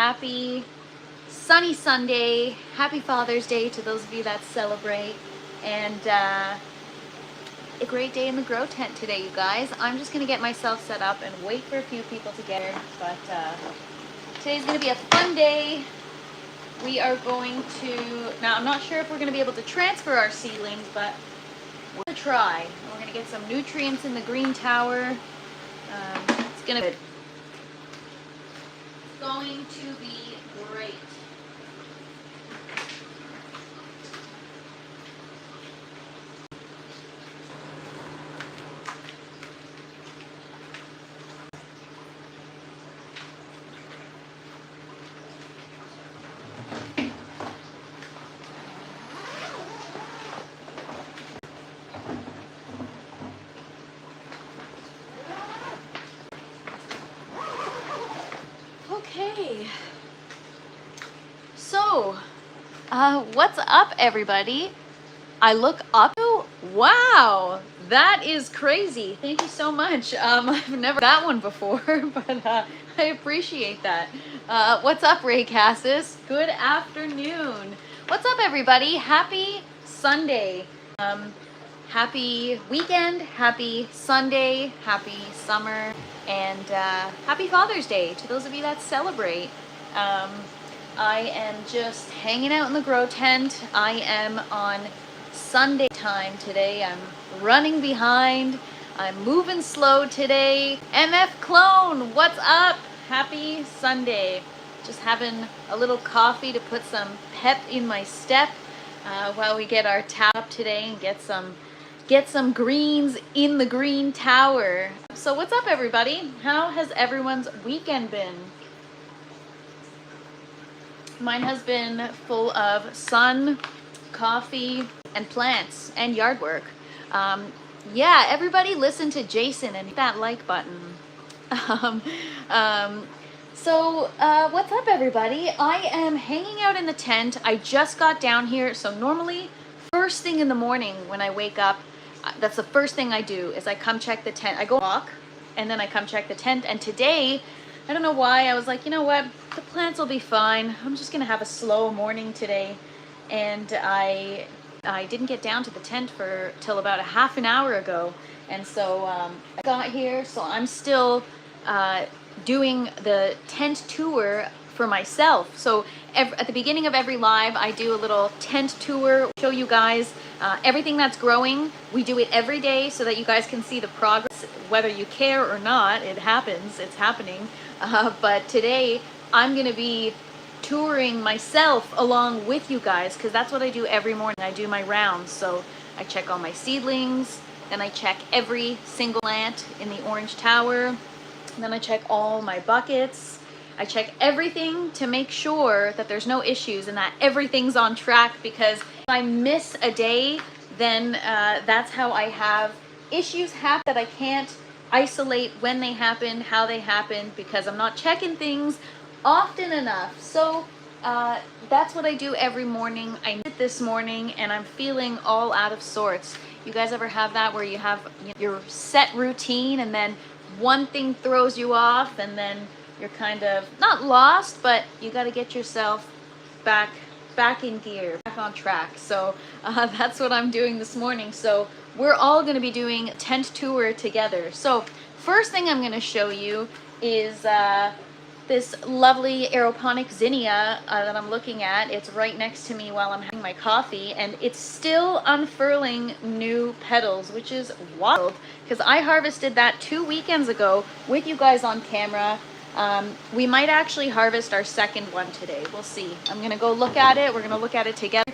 happy sunny Sunday. Happy Father's Day to those of you that celebrate. And a great day in the grow tent today, you guys. I'm just going to get myself set up and wait for a few people to get here. But today's going to be a fun day. We are going to, now I'm not sure if we're going to be able to transfer our seedlings, but we're going to try. We're going to get some nutrients in the green tower. It's going to be great. Okay, so what's up, everybody? I look up. Oh, wow, that is crazy. Thank you so much. I've never that one before, but I appreciate that. What's up, Ray Cassis? Good afternoon. What's up, everybody? Happy Sunday. Happy weekend, happy Sunday, happy summer, and happy Father's Day to those of you that celebrate. I am just hanging out in the grow tent. I am on Sunday time today. I'm running behind. I'm moving slow today. MF Clone, what's up? Happy Sunday. Just having a little coffee to put some pep in my step while we get our tap up today and get some greens in the green tower. So what's up, everybody? How has everyone's weekend been? Mine has been full of sun, coffee, and plants, and yard work. Yeah, everybody listen to Jason and hit that like button. So what's up, everybody? I am hanging out in the tent. I just got down here. So normally, first thing in the morning when I wake up, that's the first thing I do is I come check the tent. I go walk and then I come check the tent. And today, I don't know why, I was like, you know what? The plants will be fine. I'm just gonna have a slow morning today. And I didn't get down to the tent till about a half an hour ago. And so I got here, so I'm still doing the tent tour for myself. So at the beginning of every live, I do a little tent tour, show you guys everything that's growing. We do it every day so that you guys can see the progress, whether you care or not. It happens, it's happening. But today I'm gonna be touring myself along with you guys, because that's what I do every morning. I do my rounds. So I check all my seedlings, then I check every single plant in the orange tower, and then I check all my buckets. I check everything to make sure that there's no issues and that everything's on track, because if I miss a day, then that's how I have issues happen that I can't isolate when they happen, how they happen, because I'm not checking things often enough. So that's what I do every morning. I did it this morning and I'm feeling all out of sorts. You guys ever have that where you have your set routine and then one thing throws you off and then you're kind of not lost, but you got to get yourself back in gear, back on track. So that's what I'm doing this morning. So we're all going to be doing a tent tour together. So first thing I'm going to show you is this lovely aeroponic zinnia that I'm looking at. It's right next to me while I'm having my coffee, and it's still unfurling new petals, which is wild because I harvested that 2 weekends ago with you guys on camera. We might actually harvest our second one today. We'll see. I'm gonna go look at it. We're gonna look at it together.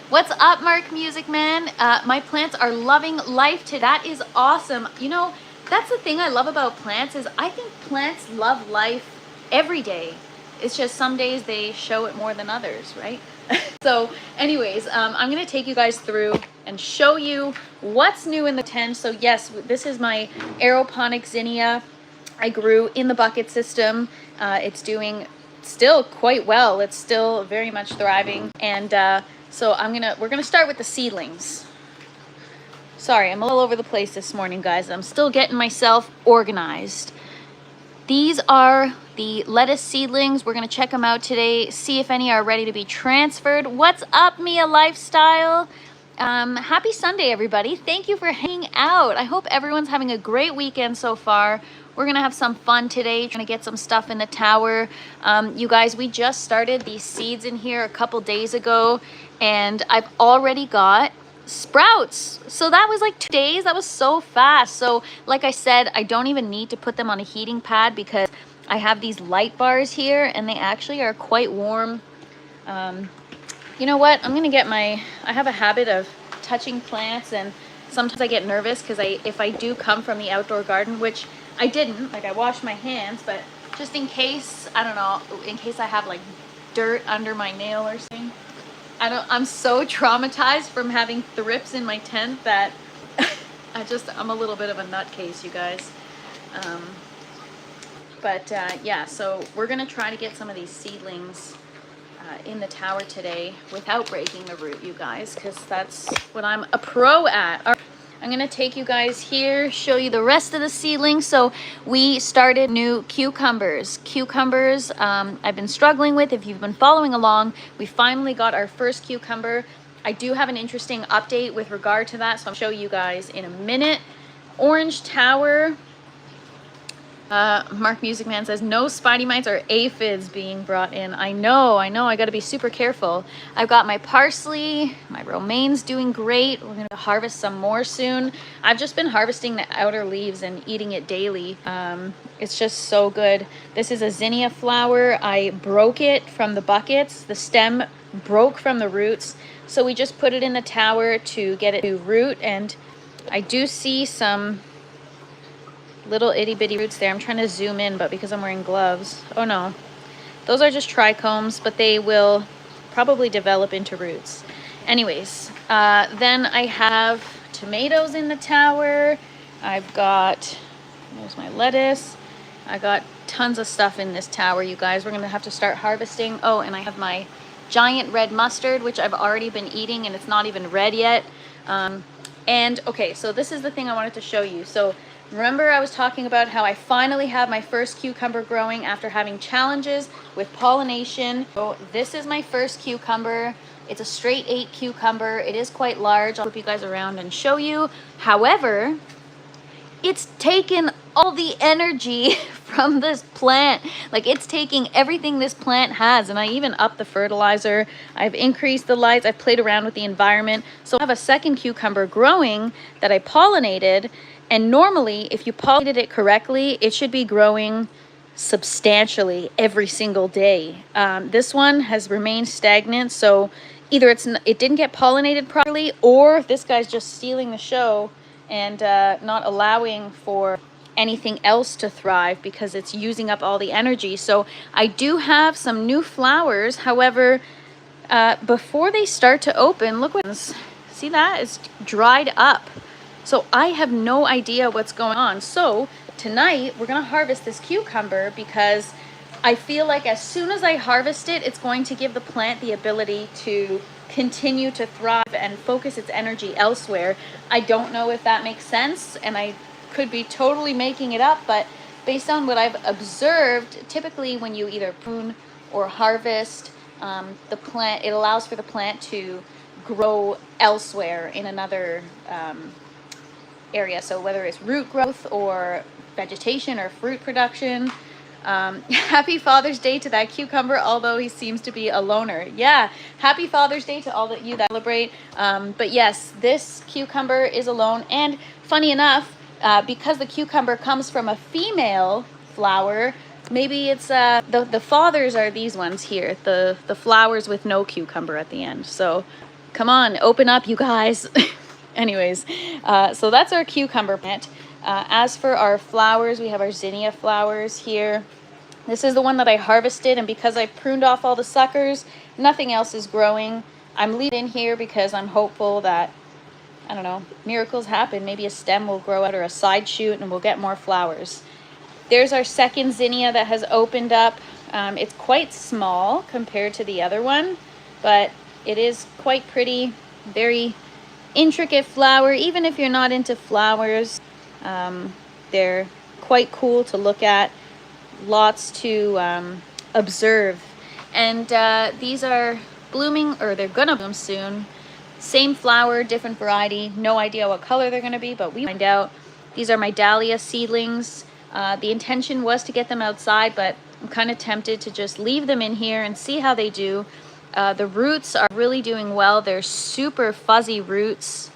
What's up, Mark Music Man? My plants are loving life today. That is awesome. You know, that's the thing I love about plants is I think plants love life every day. It's just some days they show it more than others, right? So anyways, I'm gonna take you guys through and show you what's new in the tent. So yes, this is my aeroponic zinnia. I grew in the bucket system. It's doing still quite well. It's still very much thriving. And so we're gonna start with the seedlings. Sorry, I'm all over the place this morning, guys. I'm still getting myself organized. These are the lettuce seedlings. We're gonna check them out today, see if any are ready to be transferred. What's up, Mia Lifestyle? Happy Sunday, everybody. Thank you for hanging out. I hope everyone's having a great weekend so far. We're gonna have some fun today, trying to get some stuff in the tower. You guys, we just started these seeds in here a couple days ago, and I've already got sprouts. So that was like 2 days. That was so fast. So like I said, I don't even need to put them on a heating pad because I have these light bars here and they actually are quite warm. You know what? I'm gonna get I have a habit of touching plants, and sometimes I get nervous because if I do come from the outdoor garden, which I didn't, like I washed my hands, but just in case, I don't know, in case I have like dirt under my nail or something. I'm so traumatized from having thrips in my tent that I'm a little bit of a nutcase, you guys. Yeah, so we're gonna try to get some of these seedlings in the tower today without breaking the root, you guys, because that's what I'm a pro at. All right, I'm gonna take you guys here, show you the rest of the seedlings. So we started new cucumbers. I've been struggling with. If you've been following along, we finally got our first cucumber. I do have an interesting update with regard to that, so I'll show you guys in a minute. Orange tower. Mark Music Man says, no spidey mites or aphids being brought in. I know, I gotta be super careful. I've got my parsley, my romaine's doing great. We're gonna harvest some more soon. I've just been harvesting the outer leaves and eating it daily. It's just so good. This is a zinnia flower. I broke it from the buckets. The stem broke from the roots. So we just put it in the tower to get it to root, and I do see some little itty bitty roots there. I'm trying to zoom in, but because I'm wearing gloves. Oh no, those are just trichomes, but they will probably develop into roots. Anyways, then I have tomatoes in the tower. I've got, there's my lettuce. I got tons of stuff in this tower, you guys. We're gonna have to start harvesting. Oh, and I have my giant red mustard, which I've already been eating, and it's not even red yet. And okay, so this is the thing I wanted to show you. So remember I was talking about how I finally have my first cucumber growing after having challenges with pollination. So this is my first cucumber. It's a straight 8 cucumber. It is quite large. I'll flip you guys around and show you. However, it's taken all the energy from this plant. Like, it's taking everything this plant has, and I even upped the fertilizer. I've increased the lights. I've played around with the environment. So I have a second cucumber growing that I pollinated. And normally, if you pollinated it correctly, it should be growing substantially every single day. This one has remained stagnant, so either it didn't get pollinated properly, or this guy's just stealing the show and not allowing for anything else to thrive because it's using up all the energy. So I do have some new flowers. However, before they start to open, look what, see that? It's dried up. So I have no idea what's going on. So tonight we're gonna harvest this cucumber because I feel like as soon as I harvest it, it's going to give the plant the ability to continue to thrive and focus its energy elsewhere. I don't know if that makes sense, and I could be totally making it up, but based on what I've observed, typically when you either prune or harvest the plant, it allows for the plant to grow elsewhere in another area. So whether it's root growth or vegetation or fruit production. Happy Father's Day to that cucumber, although he seems to be a loner. Yeah, happy Father's Day to all that you that celebrate. But yes, this cucumber is alone, and funny enough, because the cucumber comes from a female flower, maybe it's the fathers are these ones here, the flowers with no cucumber at the end. So come on, open up, you guys. Anyways, so that's our cucumber plant. As for our flowers, we have our zinnia flowers here. This is the one that I harvested, and because I pruned off all the suckers, nothing else is growing. I'm leaving in here because I'm hopeful that, I don't know, miracles happen. Maybe a stem will grow out or a side shoot and we'll get more flowers. There's our second zinnia that has opened up. It's quite small compared to the other one, but it is quite pretty, very intricate flower. Even if you're not into flowers, they're quite cool to look at. lots to observe. And these are blooming, or they're gonna bloom soon. Same flower, different variety. No idea what color they're gonna be, but we find out. These are my dahlia seedlings. The intention was to get them outside, but I'm kind of tempted to just leave them in here and see how they do. The roots are really doing well. They're super fuzzy roots.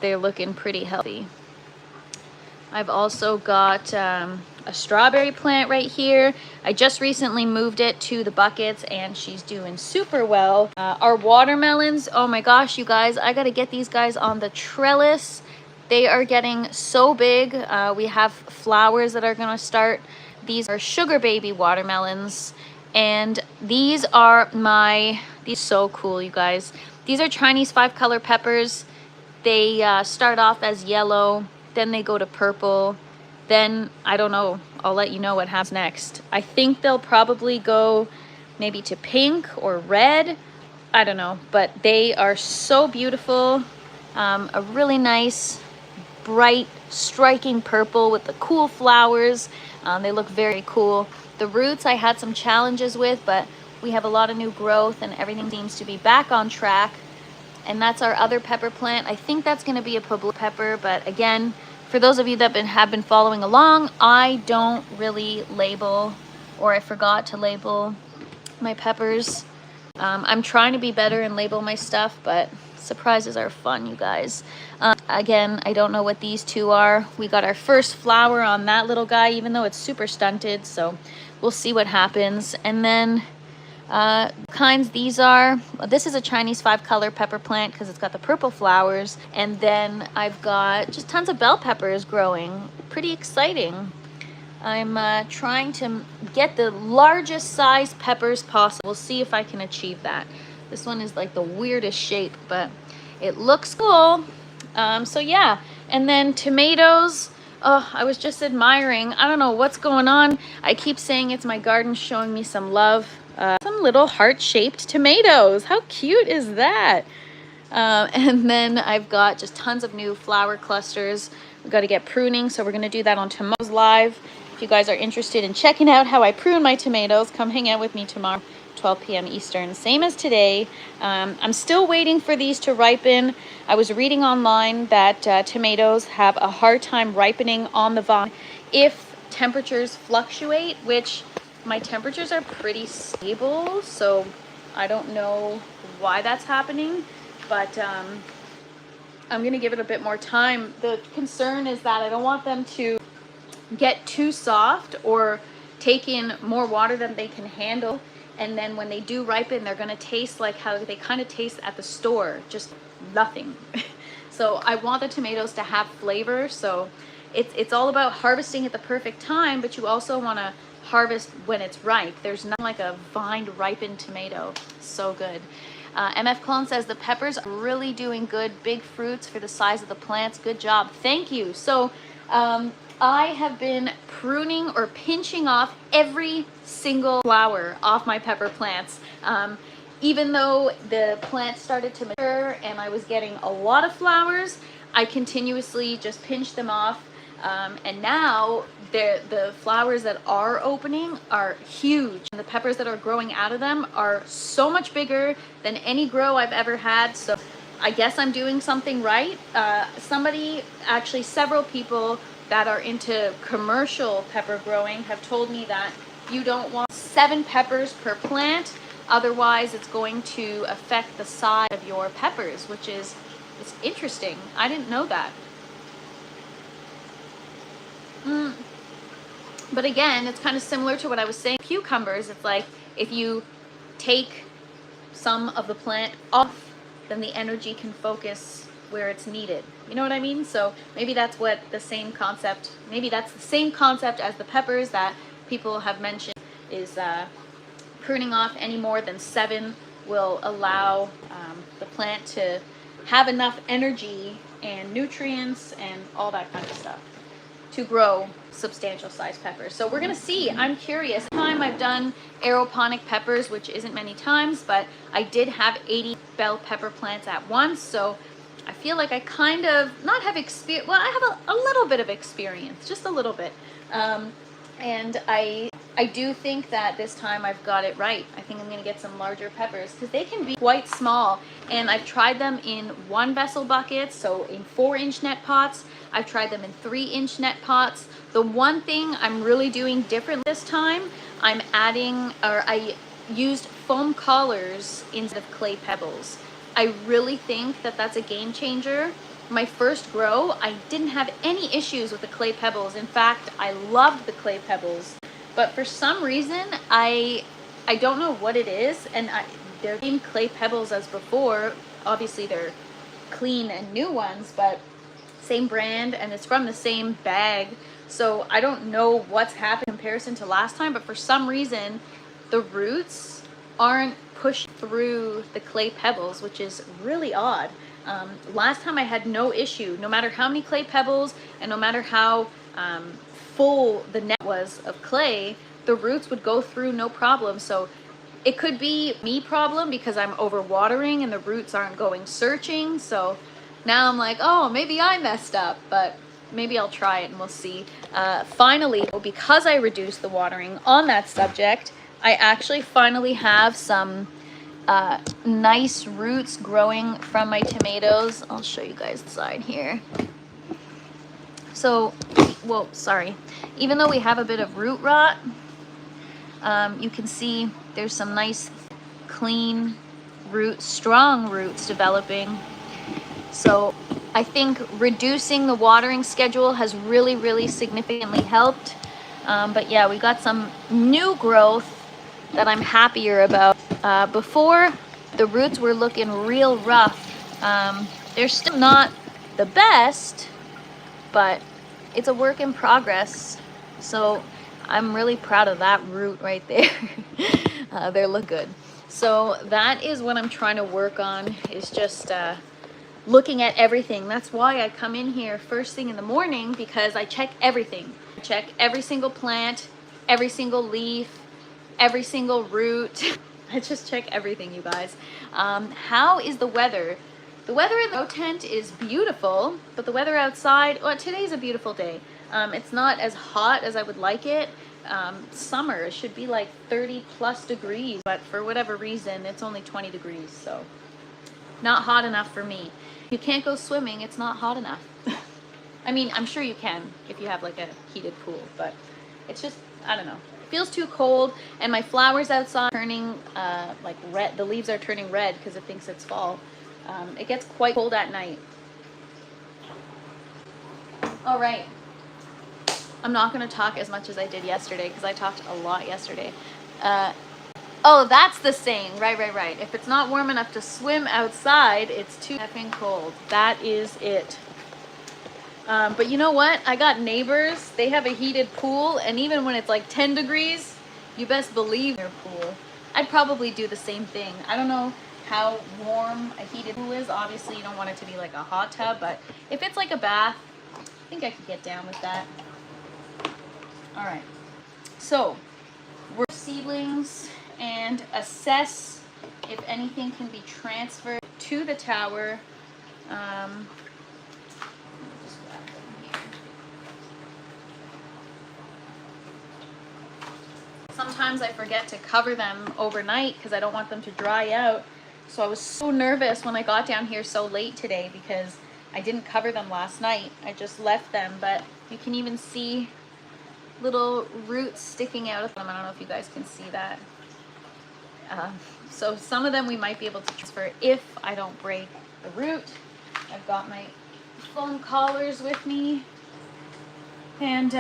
They're looking pretty healthy. I've also got a strawberry plant right here. I just recently moved it to the buckets and she's doing super well. Our watermelons, oh my gosh, you guys, I gotta get these guys on the trellis. They are getting so big. We have flowers that are gonna start. These are sugar baby watermelons. And these are these are so cool, you guys. These are Chinese 5-color peppers. They start off as yellow, then they go to purple. Then, I don't know, I'll let you know what happens next. I think they'll probably go maybe to pink or red. I don't know, but they are so beautiful. A really nice, bright, striking purple with the cool flowers. They look very cool. The roots I had some challenges with, but we have a lot of new growth and everything seems to be back on track. And that's our other pepper plant. I think that's gonna be a Pueblo pepper, but again, for those of you that have been following along, I don't really label, or I forgot to label my peppers. I'm trying to be better and label my stuff, but surprises are fun, you guys. Again, I don't know what these two are. We got our first flower on that little guy, even though it's super stunted, so we'll see what happens. And then these are, this is a Chinese 5-color pepper plant because it's got the purple flowers. And then I've got just tons of bell peppers growing. Pretty exciting. I'm trying to get the largest size peppers possible. We'll see if I can achieve that. This one is like the weirdest shape, but it looks cool. So yeah, and then tomatoes. Oh, I was just admiring. I don't know what's going on. I keep saying it's my garden showing me some love. Some little heart-shaped tomatoes. How cute is that? And then I've got just tons of new flower clusters. We've got to get pruning, so we're going to do that on tomorrow's live. If you guys are interested in checking out how I prune my tomatoes, come hang out with me tomorrow, 12 p.m. Eastern, same as today. I'm still waiting for these to ripen. I was reading online that tomatoes have a hard time ripening on the vine if temperatures fluctuate, which my temperatures are pretty stable, so I don't know why that's happening, but I'm gonna give it a bit more time. The concern is that I don't want them to get too soft or take in more water than they can handle, and then when they do ripen, they're gonna taste like how they kind of taste at the store, just nothing. So I want the tomatoes to have flavor, so it's all about harvesting at the perfect time, but you also want to harvest when it's ripe. There's nothing like a vine ripened tomato. So good. MF Clone says the peppers are really doing good. Big fruits for the size of the plants. Good job. Thank you. So I have been pruning or pinching off every single flower off my pepper plants. Even though the plants started to mature and I was getting a lot of flowers, I continuously just pinched them off. And now the flowers that are opening are huge. And the peppers that are growing out of them are so much bigger than any grow I've ever had. So I guess I'm doing something right. Actually several people that are into commercial pepper growing have told me that you don't want 7 peppers per plant. Otherwise, it's going to affect the size of your peppers, which is, it's interesting. I didn't know that. But again, it's kind of similar to what I was saying. Cucumbers, it's like if you take some of the plant off, then the energy can focus where it's needed. You know what I mean? So maybe that's what the same concept, maybe that's the same concept as the peppers that people have mentioned, is pruning off any more than 7 will allow the plant to have enough energy and nutrients and all that kind of stuff to grow substantial size peppers. So we're gonna see. I'm curious. Time I've done aeroponic peppers, which isn't many times, but I did have 80 bell pepper plants at once, so I feel like I kind of not have experience. Well, I have a little bit of experience, just a little bit. And I do think that this time I've got it right. I think I'm going to get some larger peppers because they can be quite small. And I've tried them in 1 vessel buckets, so in 4-inch net pots. I've tried them in 3-inch net pots. The one thing I'm really doing different this time, I used foam collars instead of clay pebbles. I really think that that's a game changer. My first grow, I didn't have any issues with the clay pebbles. In fact, I loved the clay pebbles. But for some reason, I don't know what it is, and they're the same clay pebbles as before. Obviously, they're clean and new ones, but same brand, and it's from the same bag. So I don't know what's happened in comparison to last time, but for some reason, the roots aren't pushed through the clay pebbles, which is really odd. Last time I had no issue, no matter how many clay pebbles and no matter how full the net was of clay, the roots would go through no problem. So it could be me problem because I'm overwatering and the roots aren't going searching. So now I'm like, oh, maybe I messed up, but maybe I'll try it and we'll see. Finally, because I reduced the watering on that subject, I actually finally have some nice roots growing from my tomatoes. I'll show you guys the side here. So, whoa, sorry. Even though we have a bit of root rot, you can see there's some nice, clean roots, strong roots developing. So I think reducing the watering schedule has really, really significantly helped. But yeah, we got some new growth that I'm happier about. Before, the roots were looking real rough. They're still not the best, but it's a work in progress. So I'm really proud of that root right there. They look good. So that is what I'm trying to work on, is just looking at everything. That's why I come in here first thing in the morning, because I check everything. I check every single plant, every single leaf, every single root. I just check everything, you guys. How is the weather? The weather in the grow tent is beautiful, but the weather outside, well, today's a beautiful day. It's not as hot as I would like it. Summer, it should be like 30 plus degrees, but for whatever reason, it's only 20 degrees, so not hot enough for me. You can't go swimming, it's not hot enough. I mean, I'm sure you can if you have like a heated pool, but it's just, I don't know. It feels too cold, and my flowers outside are turning like red. The leaves are turning red because it thinks it's fall. It gets quite cold at night. All right. I'm not going to talk as much as I did yesterday because I talked a lot yesterday. Oh, that's the saying. Right. If it's not warm enough to swim outside, it's too effing cold. That is it. But you know what? I got neighbors. They have a heated pool, and even when it's like 10 degrees, you best believe their pool. I'd probably do the same thing. I don't know how warm a heated pool is. Obviously, you don't want it to be like a hot tub, but if it's like a bath, I think I could get down with that. All right. So, we're seedlings and assess if anything can be transferred to the tower. Sometimes I forget to cover them overnight because I don't want them to dry out. So I was so nervous when I got down here so late today because I didn't cover them last night. I just left them, but you can even see little roots sticking out of them. I don't know if you guys can see that. So some of them we might be able to transfer if I don't break the root. I've got my foam collars with me, and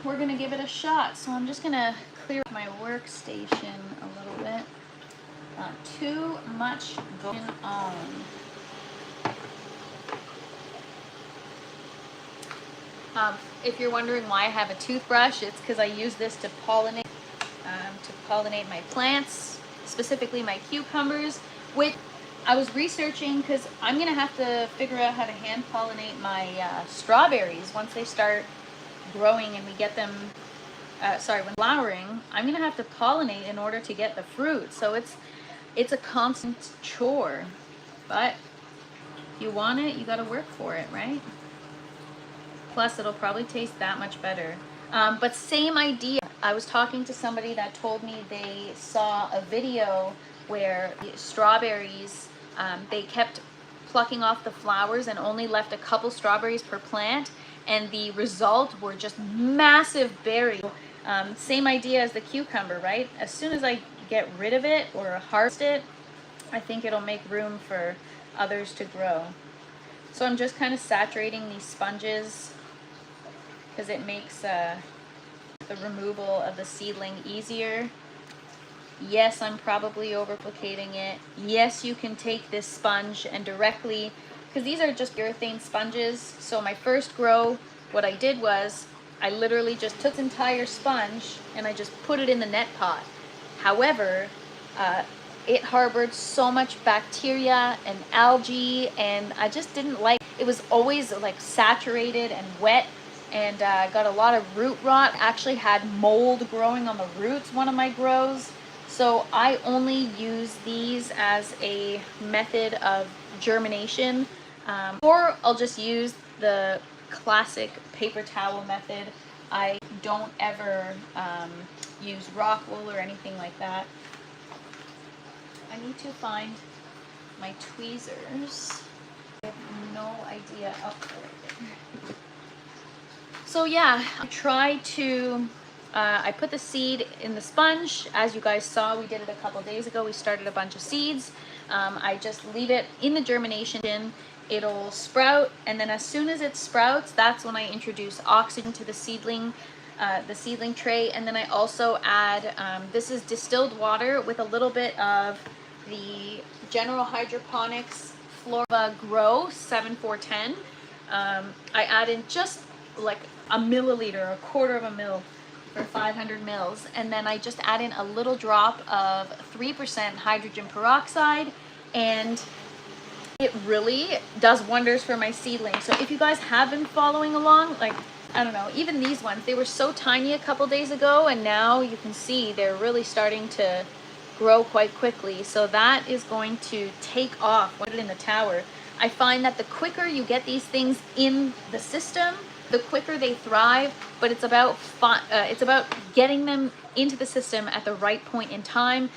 we're gonna give it a shot. So I'm just gonna clear my workstation a little bit. Not too much going on. If you're wondering why I have a toothbrush, it's because I use this to pollinate my plants, specifically my cucumbers, which I was researching because I'm going to have to figure out how to hand pollinate my strawberries once they start growing and we get them, when flowering. I'm going to have to pollinate in order to get the fruit. So it's a constant chore, but if you want it, you got to work for it, right? Plus, it'll probably taste that much better. But same idea. I was talking to somebody that told me they saw a video where strawberries, they kept plucking off the flowers and only left a couple strawberries per plant, and the result were just massive berries. Same idea as the cucumber, right? As soon as I get rid of it or harvest it, I think it'll make room for others to grow. So I'm just kind of saturating these sponges because it makes the removal of the seedling easier. Yes, I'm probably overcomplicating it. Yes, you can take this sponge and directly, because these are just urethane sponges. So my first grow, what I did was I literally just took this entire sponge and I just put it in the net pot. However, it harbored so much bacteria and algae, and I just didn't like it. It was always like saturated and wet, and got a lot of root rot. Actually had mold growing on the roots, one of my grows. So I only use these as a method of germination, or I'll just use the classic paper towel method. I don't ever use rock wool or anything like that. I need to find my tweezers. I have no idea. Oh, there. So yeah, I try to, I put the seed in the sponge. As you guys saw, we did it a couple days ago. We started a bunch of seeds. I just leave it in the germination bin. It'll sprout, and then as soon as it sprouts, that's when I introduce oxygen to the seedling tray. And then I also add, this is distilled water with a little bit of the General Hydroponics Flora Grow 7410. I add in just like a milliliter, a quarter of a mil for 500 mils, and then I just add in a little drop of 3% hydrogen peroxide, and it really does wonders for my seedlings. So if you guys have been following along, like, I don't know, even these ones, they were so tiny a couple days ago, and now you can see they're really starting to grow quite quickly. So that is going to take off when I put it in the tower. I find that the quicker you get these things in the system, the quicker they thrive, but it's about getting them into the system at the right point in time.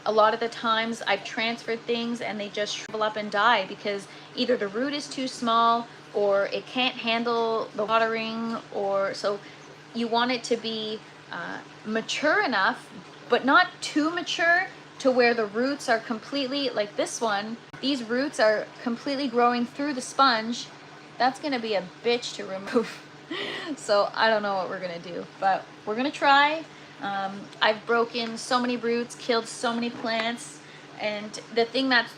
A lot of the times I've transferred things and they just shrivel up and die because either the root is too small or it can't handle the watering, or so you want it to be mature enough, but not too mature to where the roots are completely, like this one, these roots are completely growing through the sponge. That's gonna be a bitch to remove. So I don't know what we're gonna do, but we're gonna try. I've broken so many roots, killed so many plants, and the thing that's,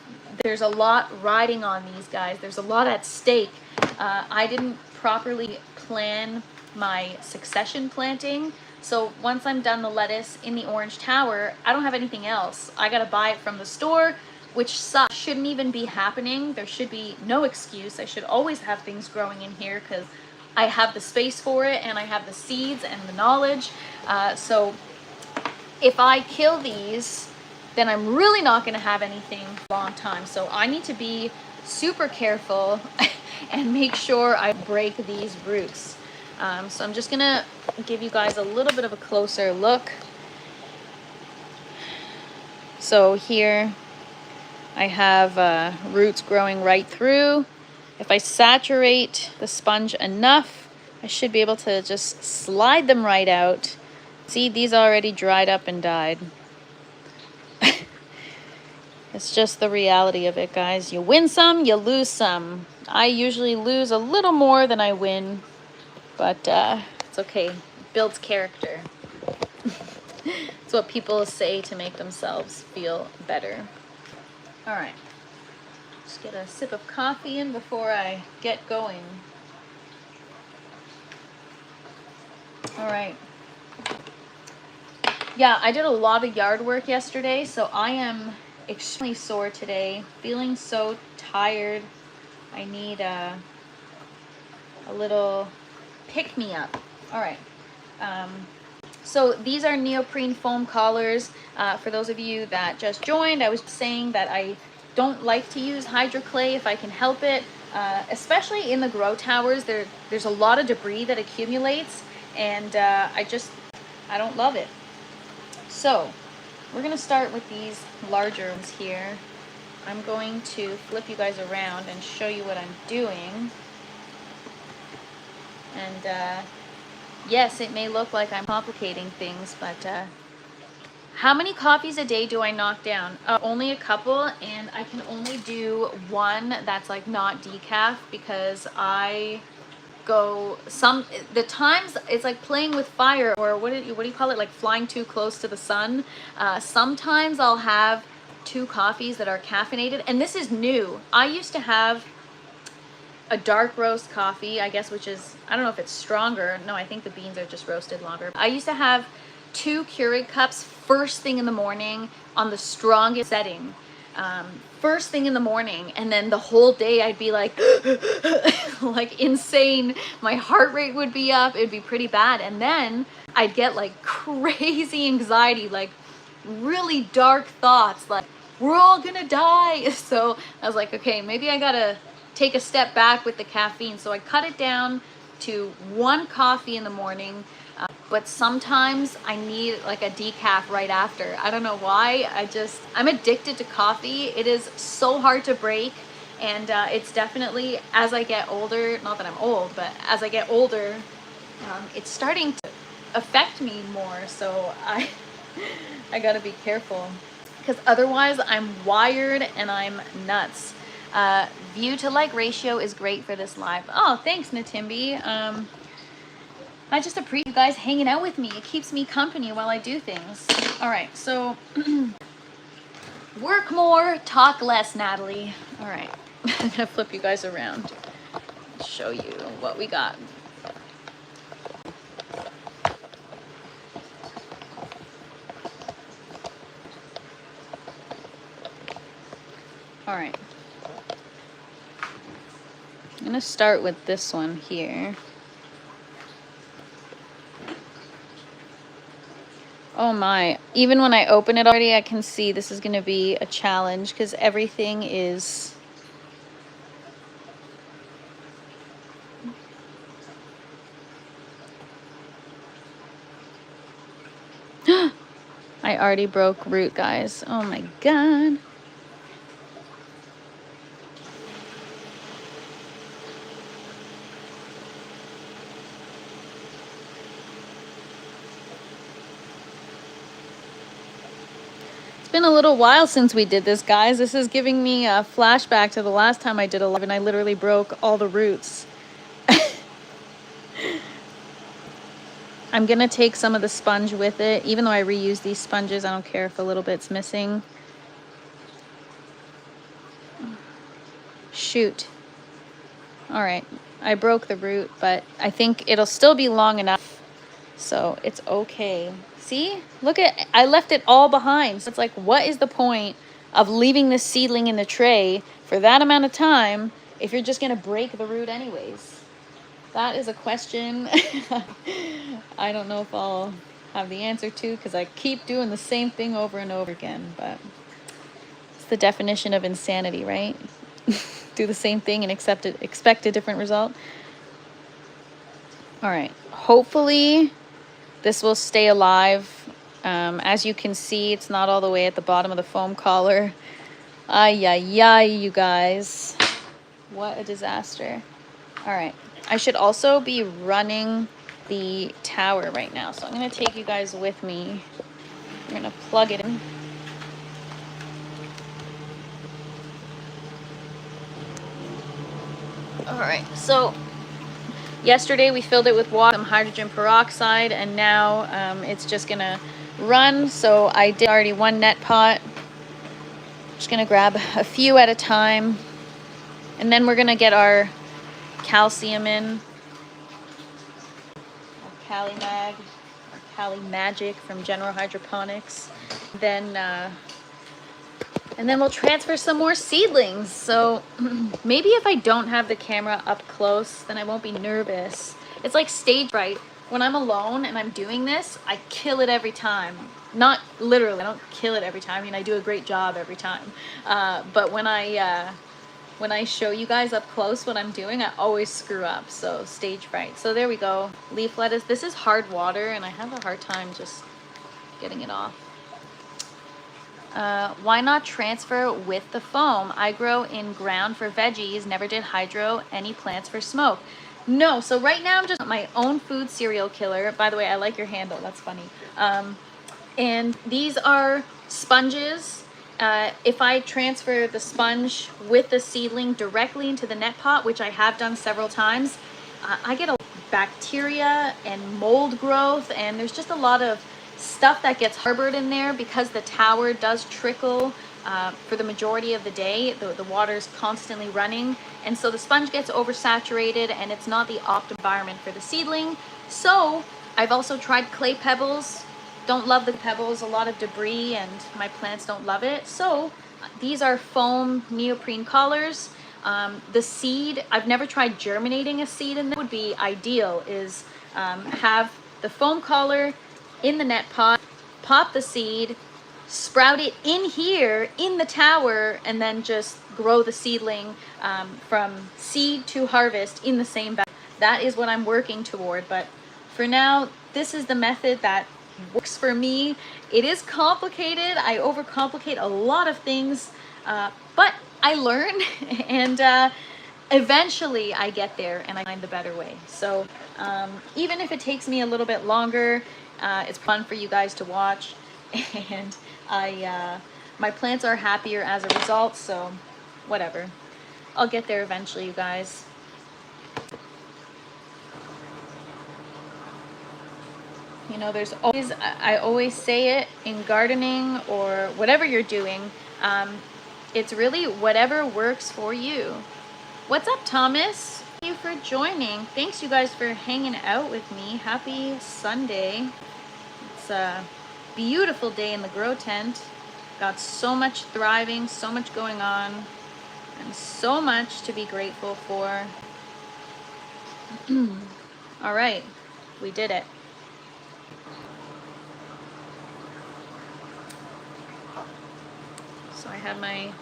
there's a lot riding on these guys. There's a lot at stake. I didn't properly plan my succession planting. So once I'm done the lettuce in the orange tower, I don't have anything else. I gotta buy it from the store, which sucks. Shouldn't even be happening. There should be no excuse. I should always have things growing in here because I have the space for it and I have the seeds and the knowledge. So if I kill these, then I'm really not gonna have anything for a long time. So I need to be super careful and make sure I break these roots. So I'm just gonna give you guys a little bit of a closer look. So here I have roots growing right through. If I saturate the sponge enough, I should be able to just slide them right out. See, these already dried up and died. It's just the reality of it, guys. You win some, you lose some. I usually lose a little more than I win, but it's okay. It builds character. It's what people say to make themselves feel better. All right. Just get a sip of coffee in before I get going. All right. Yeah, I did a lot of yard work yesterday, so I am extremely sore today, feeling so tired. I need a little pick-me-up. All right. So these are neoprene foam collars. For those of you that just joined, I was saying that I don't like to use hydroclay if I can help it, especially in the grow towers. There's a lot of debris that accumulates, and I don't love it. So we're gonna start with these larger ones here. I'm going to flip you guys around and show you what I'm doing. And yes, it may look like I'm complicating things, but how many coffees a day do I knock down? Only a couple, and I can only do one that's like not decaf, because I go the times it's like playing with fire, or what do you call it, like flying too close to the sun. Sometimes I'll have 2 coffees that are caffeinated, and this is new. I used to have a dark roast coffee, I guess, which is, I don't know if it's stronger. No, I think the beans are just roasted longer. I used to have 2 Keurig cups first thing in the morning on the strongest setting. First thing in the morning, and then the whole day I'd be like like insane. My heart rate would be up. It'd be pretty bad. And then I'd get like crazy anxiety, like really dark thoughts, like we're all gonna die. So I was like, okay, maybe I gotta take a step back with the caffeine. So I cut it down to 1 coffee in the morning. But sometimes I need like a decaf right after. I don't know why. I'm addicted to coffee. It is so hard to break. And it's definitely, as I get older, not that I'm old, but as I get older, it's starting to affect me more. So I gotta be careful, because otherwise I'm wired and I'm nuts. View to like ratio is great for this live. Oh, thanks, Natimbi. I just appreciate you guys hanging out with me. It keeps me company while I do things. All right, so work more, talk less, Natalie. All right, I'm gonna flip you guys around, show you what we got. All right, I'm gonna start with this one here. Oh my, even when I open it already, I can see this is going to be a challenge, because everything is... I already broke root, guys. Oh my god. It's been a little while since we did this, guys. This is giving me a flashback to the last time I did a live, and I literally broke all the roots. I'm gonna take some of the sponge with it. Even though I reuse these sponges, I don't care if a little bit's missing. Shoot. All right, I broke the root, but I think it'll still be long enough, so it's okay. See, look at, I left it all behind. So it's like, what is the point of leaving this seedling in the tray for that amount of time if you're just gonna break the root anyways? That is a question I don't know if I'll have the answer to, because I keep doing the same thing over and over again. But it's the definition of insanity, right? Do the same thing and expect a different result. All right, hopefully this will stay alive. As you can see, it's not all the way at the bottom of the foam collar. Ay, ay, ay, you guys. What a disaster. All right, I should also be running the tower right now, so I'm gonna take you guys with me. I'm gonna plug it in. All right, so yesterday we filled it with water, some hydrogen peroxide, and now it's just gonna run. So I did already 1 net pot. Just gonna grab a few at a time, and then we're gonna get our calcium in, our CaliMag, or Cali Magic from General Hydroponics. Then and then we'll transfer some more seedlings. So maybe if I don't have the camera up close, then I won't be nervous. It's like stage fright. When I'm alone and I'm doing this, I kill it every time. Not literally, I don't kill it every time. I mean, I do a great job every time. But when I when I show you guys up close what I'm doing, I always screw up. So stage fright. So there we go. Leaf lettuce. This is hard water and I have a hard time just getting it off. Why not transfer with the foam? I grow in ground for veggies, never did hydro any plants for smoke. No, so right now I'm just my own food serial killer. By the way, I like your handle, that's funny. And these are sponges. If I transfer the sponge with the seedling directly into the net pot, which I have done several times, I get a bacteria and mold growth, and there's just a lot of stuff that gets harbored in there because the tower does trickle for the majority of the day. The water is constantly running, and so the sponge gets oversaturated and it's not the optimal environment for the seedling. So I've also tried clay pebbles. Don't love the pebbles, a lot of debris, and my plants don't love it. So these are foam neoprene collars. The seed, I've never tried germinating a seed in there. Would be ideal is have the foam collar in the net pot, pop the seed, sprout it in here in the tower, and then just grow the seedling from seed to harvest in the same bag. That is what I'm working toward, but for now, this is the method that works for me. It is complicated. I overcomplicate a lot of things, but I learn and eventually I get there and I find the better way. So even if it takes me a little bit longer, it's fun for you guys to watch, and my plants are happier as a result, so whatever. I'll get there eventually, you guys. You know, there's always, I always say it in gardening or whatever you're doing, it's really whatever works for you. What's up, Thomas? Thank you for joining. Thanks, you guys, for hanging out with me. Happy Sunday. It's a beautiful day in the grow tent. Got so much thriving, so much going on, and so much to be grateful for. All right, we did it. So I have my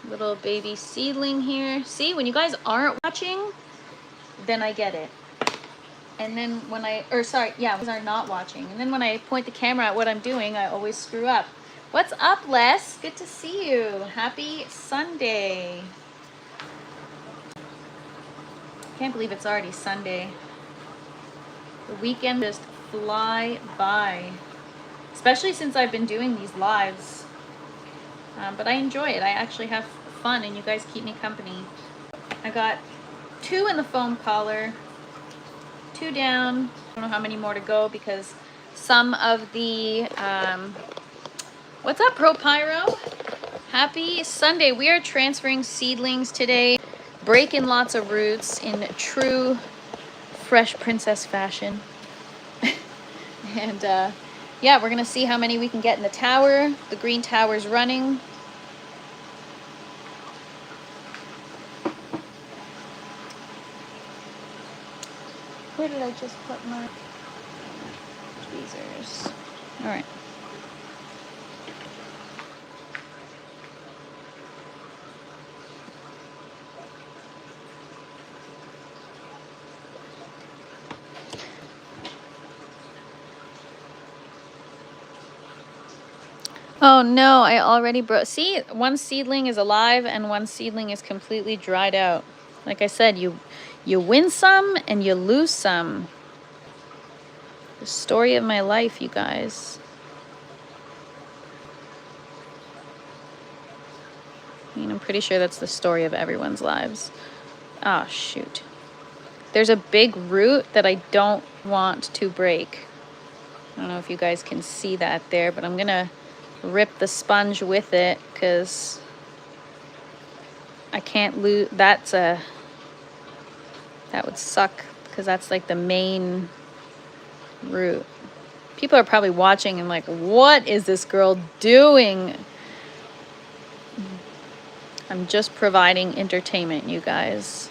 little baby seedling here. See, when you guys aren't watching, then I get it. And then when I, or sorry, yeah, when you guys are not watching. And then when I point the camera at what I'm doing, I always screw up. What's up, Les? Good to see you. Happy Sunday. Can't believe it's already Sunday. The weekend just fly by. Especially since I've been doing these lives. But I enjoy it. I actually have fun and you guys keep me company. I got 2 in the foam collar, 2 down. I don't know how many more to go because some of the, what's up, Pro Pyro? Happy Sunday. We are transferring seedlings today, breaking lots of roots in true Fresh Princess fashion. And yeah, we're gonna see how many we can get in the tower. The green tower's running. Where did I just put my tweezers? All right. Oh no, I already broke. See, one seedling is alive and one seedling is completely dried out. Like I said, you win some and you lose some. The story of my life, you guys. I mean, I'm pretty sure that's the story of everyone's lives. Oh, shoot. There's a big root that I don't want to break. I don't know if you guys can see that there, but I'm gonna rip the sponge with it because I can't lose. That would suck because that's like the main root. People are probably watching and like, what is this girl doing? I'm just providing entertainment, you guys.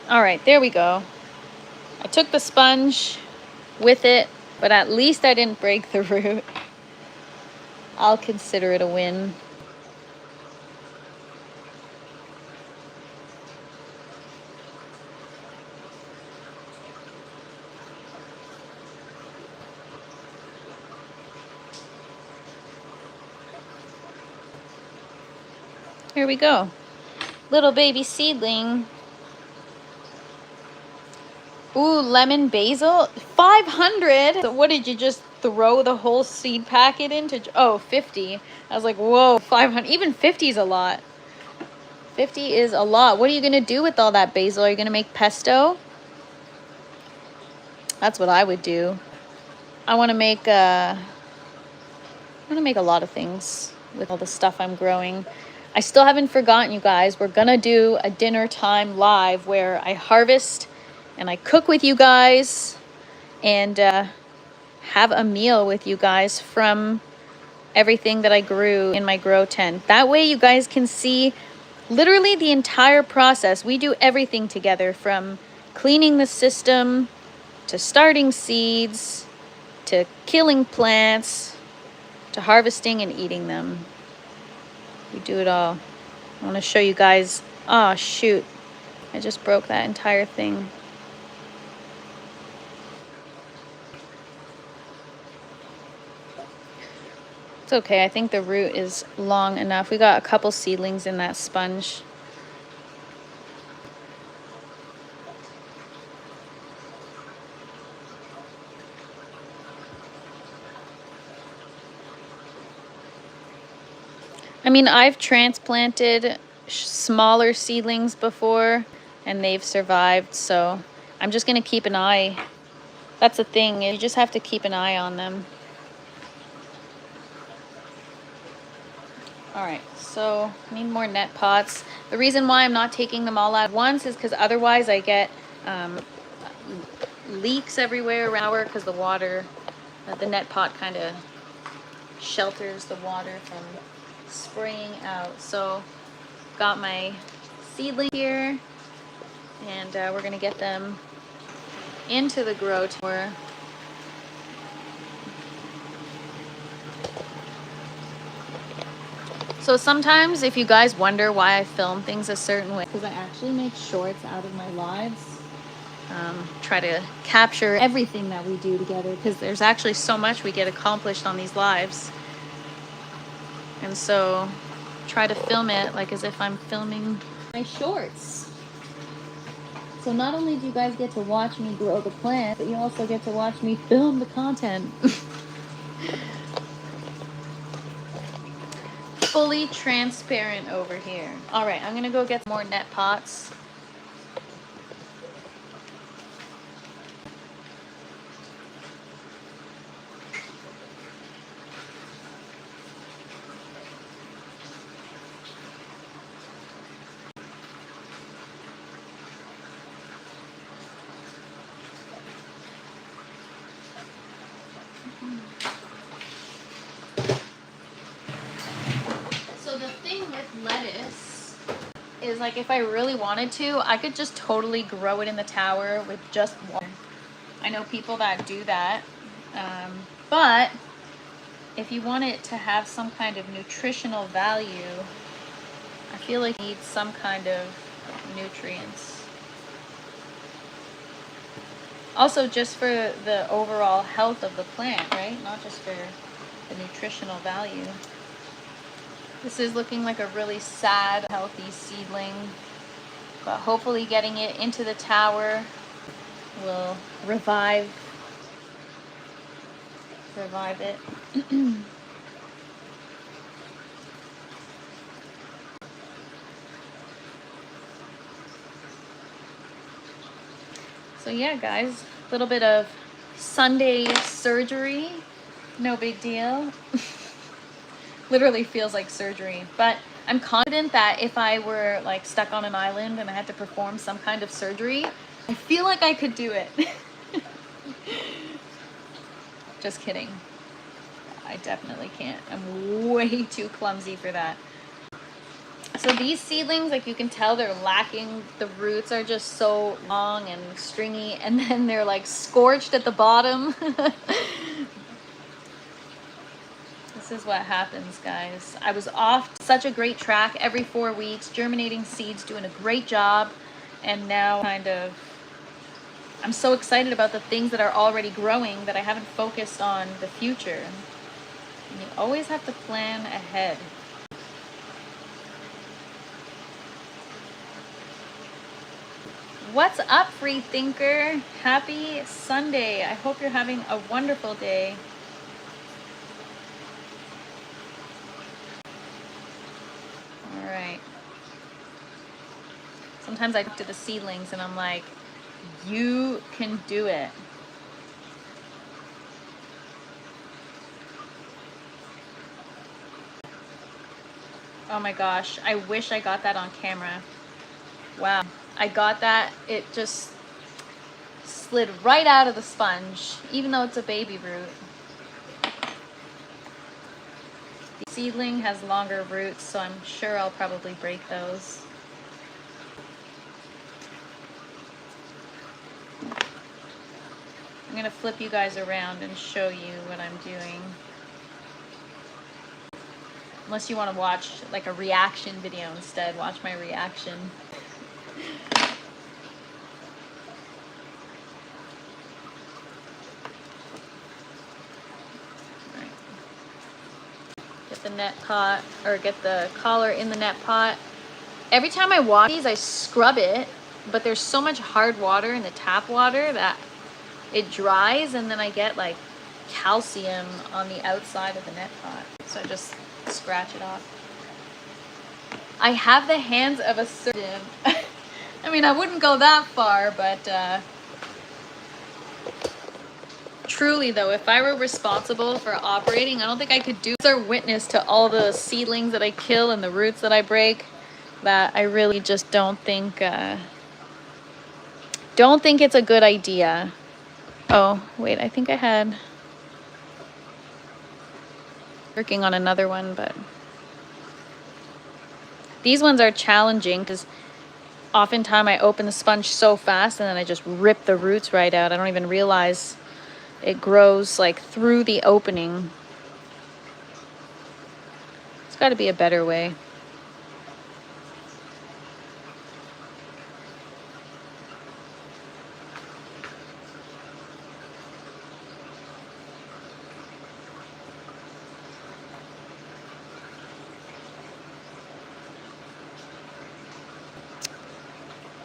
All right, there we go. I took the sponge with it, but at least I didn't break the root. I'll consider it a win. Here we go. Little baby seedling. Ooh, lemon basil. 500. So what did you just throw the whole seed packet into? Oh, 50. I was like, whoa, 500. Even 50 is a lot. 50 is a lot. What are you going to do with all that basil? Are you going to make pesto? That's what I would do. I want to make a lot of things with all the stuff I'm growing. I still haven't forgotten, you guys. We're going to do a dinner time live where I harvest and I cook with you guys and have a meal with you guys from everything that I grew in my grow tent. That way you guys can see literally the entire process. We do everything together, from cleaning the system to starting seeds to killing plants to harvesting and eating them. We do it all. I want to show you guys. Oh shoot, I just broke that entire thing. It's okay, I think the root is long enough. We got a couple seedlings in that sponge. I mean, I've transplanted smaller seedlings before and they've survived, so I'm just gonna keep an eye. That's the thing, you just have to keep an eye on them. All right, so I need more net pots. The reason why I'm not taking them all out at once is because otherwise I get leaks everywhere around because the water, the net pot kind of shelters the water from spraying out. So got my seedling here, and we're gonna get them into the grow tower. So sometimes if you guys wonder why I film things a certain way, because I actually make shorts out of my lives. Try to capture everything that we do together, because there's actually so much we get accomplished on these lives. And so try to film it like as if I'm filming my shorts. So not only do you guys get to watch me grow the plant, but you also get to watch me film the content. Fully transparent over here. All right, I'm gonna go get more net pots. So the thing with lettuce is, like, if I really wanted to, I could just totally grow it in the tower with just water. I know people that do that, but if you want it to have some kind of nutritional value, I feel like it needs some kind of nutrients. Also, just for the overall health of the plant, right? Not just for the nutritional value. This is looking like a really sad, healthy seedling, but hopefully getting it into the tower will revive it. So yeah, guys, a little bit of Sunday surgery, no big deal. Literally feels like surgery, but I'm confident that if I were like stuck on an island and I had to perform some kind of surgery, I feel like I could do it. Just kidding. I definitely can't. I'm way too clumsy for that. So these seedlings, like you can tell, they're lacking. The roots are just so long and stringy, and then they're like scorched at the bottom. This is what happens, guys. I was off such a great track every 4 weeks, germinating seeds, doing a great job, and now I'm so excited about the things that are already growing that I haven't focused on the future. And you always have to plan ahead. What's up, free thinker? Happy Sunday. I hope you're having a wonderful day. All right. Sometimes I look to the seedlings and I'm like, you can do it. Oh my gosh, I wish I got that on camera. Wow, I got that. It just slid right out of the sponge, even though it's a baby root. The seedling has longer roots, so I'm sure I'll probably break those. I'm gonna flip you guys around and show you what I'm doing. Unless you want to watch like a reaction video instead, watch my reaction. Right. Get the net pot, or get the collar in the net pot. Every time I water these, I scrub it, but there's so much hard water in the tap water that it dries, and then I get like calcium on the outside of the net pot. So I just scratch it off. I have the hands of a surgeon. I mean, I wouldn't go that far, but truly though, if I were responsible for operating, I don't think I could do. They're witness to all the seedlings that I kill and the roots that I break, that I really just don't think it's a good idea. Oh, wait, I think I had working on another one, but these ones are challenging because oftentimes I open the sponge so fast and then I just rip the roots right out. I don't even realize it grows like through the opening. It's got to be a better way.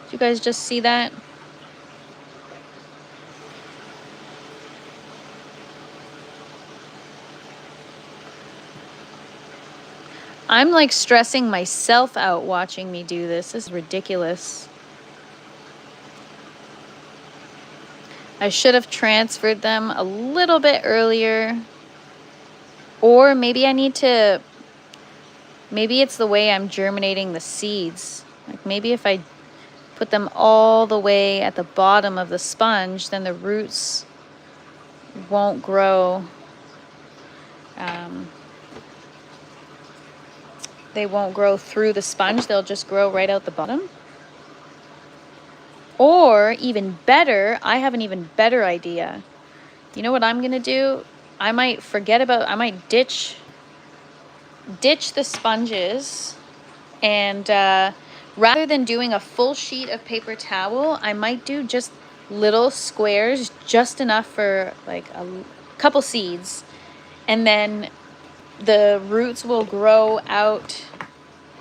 Did you guys just see that? I'm like stressing myself out watching me do this. This is ridiculous. I should have transferred them a little bit earlier. Or maybe I need to, maybe it's the way I'm germinating the seeds. Like maybe if I put them all the way at the bottom of the sponge, then the roots won't grow. They won't grow through the sponge. They'll just grow right out the bottom. Or even better, I have an even better idea. You know what I'm gonna do? I might ditch the sponges, and rather than doing a full sheet of paper towel, I might do just little squares, just enough for like a couple seeds, and then the roots will grow out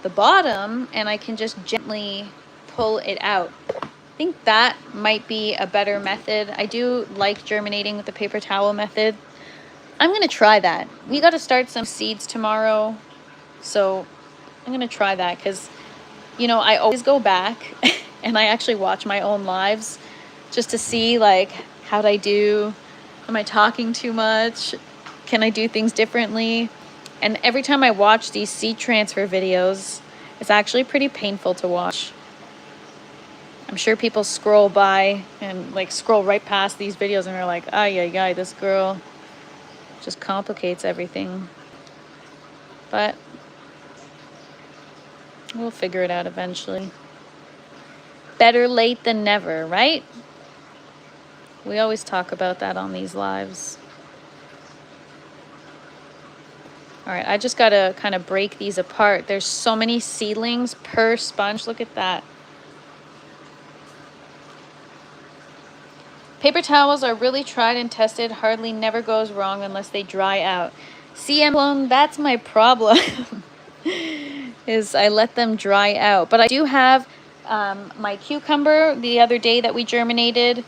the bottom and I can just gently pull it out. I think that might be a better method. I do like germinating with the paper towel method. I'm gonna try that. We got to start some seeds tomorrow, so I'm gonna try that because, you know, I always go back and I actually watch my own lives just to see like how'd I do, am I talking too much, can I do things differently? And every time I watch these seed transfer videos, it's actually pretty painful to watch. I'm sure people scroll by and like scroll right past these videos and they're like, ay, ay, ay, this girl just complicates everything. But We'll figure it out eventually. Better late than never, right? We always talk about that on these lives. All right, I just gotta kind of break these apart. There's so many seedlings per sponge. Look at that. Paper towels are really tried and tested. Hardly never goes wrong unless they dry out. CM, that's my problem. Is I let them dry out. But I do have my cucumber the other day that we germinated.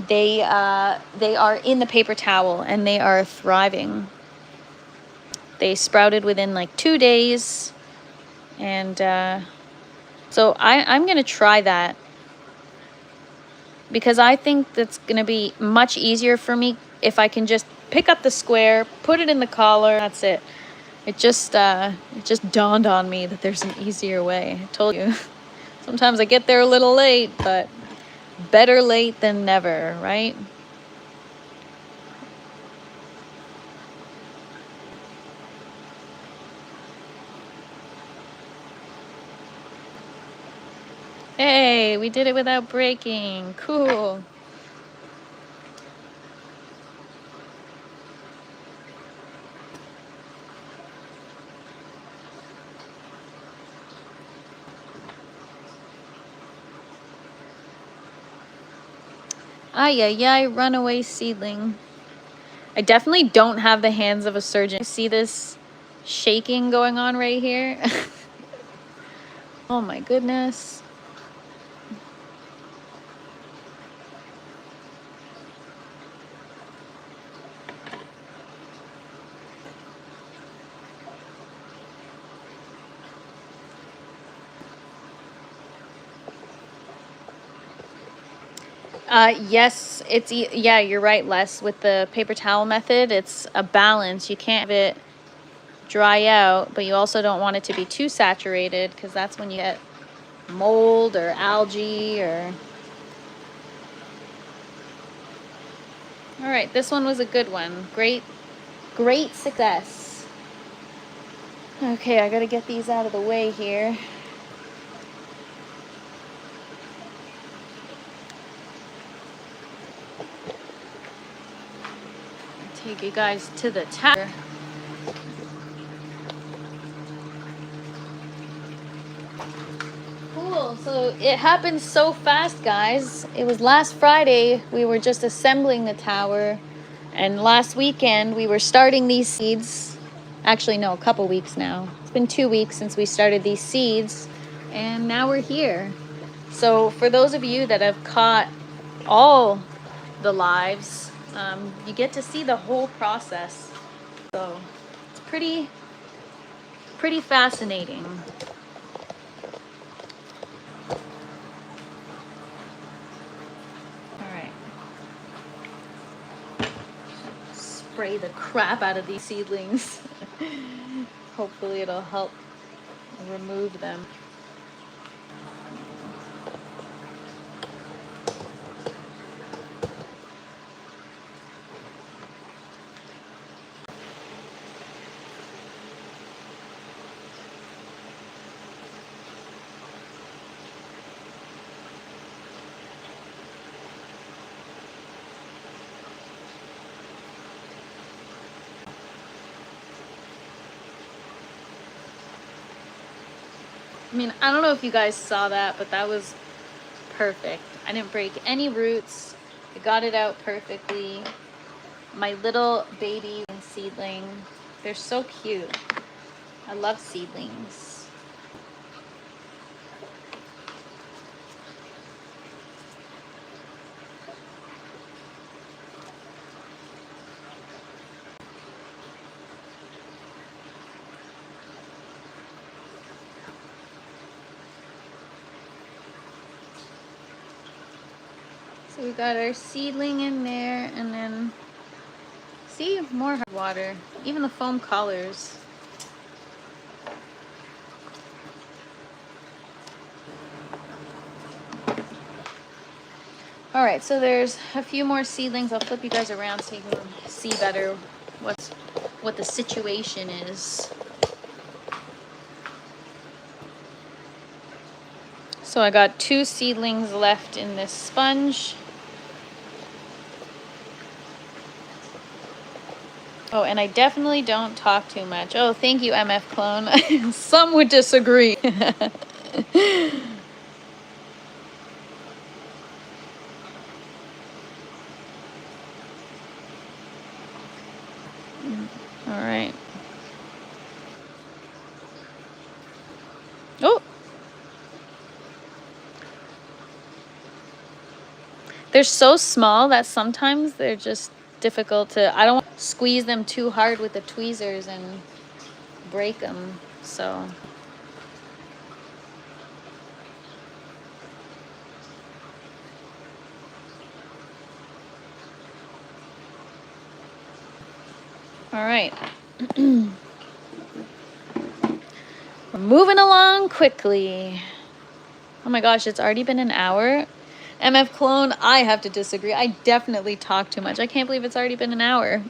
They are in the paper towel and they are thriving. They sprouted within like 2 days. And so I'm going to try that. Because I think that's going to be much easier for me if I can just pick up the square, put it in the collar, that's it. It just dawned on me that there's an easier way. I told you. Sometimes I get there a little late, but better late than never, right? Hey, we did it without breaking. Cool. Ay, ay, ay, runaway seedling. I definitely don't have the hands of a surgeon. You see this shaking going on right here? Oh my goodness. Yes, yeah, you're right, Les. With the paper towel method, it's a balance. You can't have it dry out, but you also don't want it to be too saturated because that's when you get mold or algae or... All right, this one was a good one. Great success. Okay, I gotta get these out of the way here. Take you guys to the tower. Cool, so it happened so fast, guys. It was last Friday, we were just assembling the tower, and last weekend we were starting these seeds. Actually, no, a couple weeks now. It's been 2 weeks since we started these seeds, and now we're here. So for those of you that have caught all the lives, you get to see the whole process. So it's pretty fascinating. All right. Spray the crap out of these seedlings. Hopefully it'll help remove them. I mean, I don't know if you guys saw that, but that was perfect. I didn't break any roots. I got it out perfectly. My little baby seedling, they're so cute. I love seedlings. So we got our seedling in there, and then see, more hard water, even the foam colors. All right, so there's a few more seedlings. I'll flip you guys around so you can see better what the situation is. So I got 2 seedlings left in this sponge. Oh, and I definitely don't talk too much. Oh, thank you, MF Clone. Some would disagree. All right. Oh. They're so small that sometimes they're just difficult to, I don't want to squeeze them too hard with the tweezers and break them, so. All right. We're moving along quickly. Oh my gosh, it's already been an hour. MF Clone, I have to disagree. I definitely talk too much. I can't believe it's already been an hour.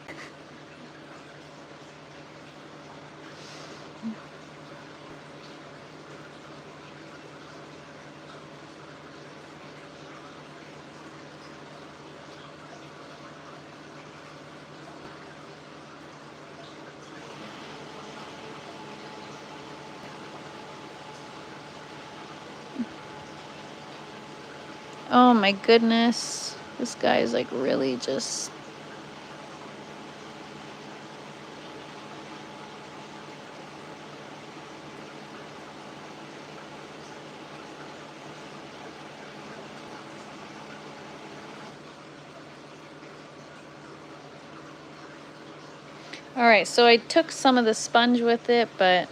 Oh my goodness. This guy is like really just... All right, so I took some of the sponge with it, but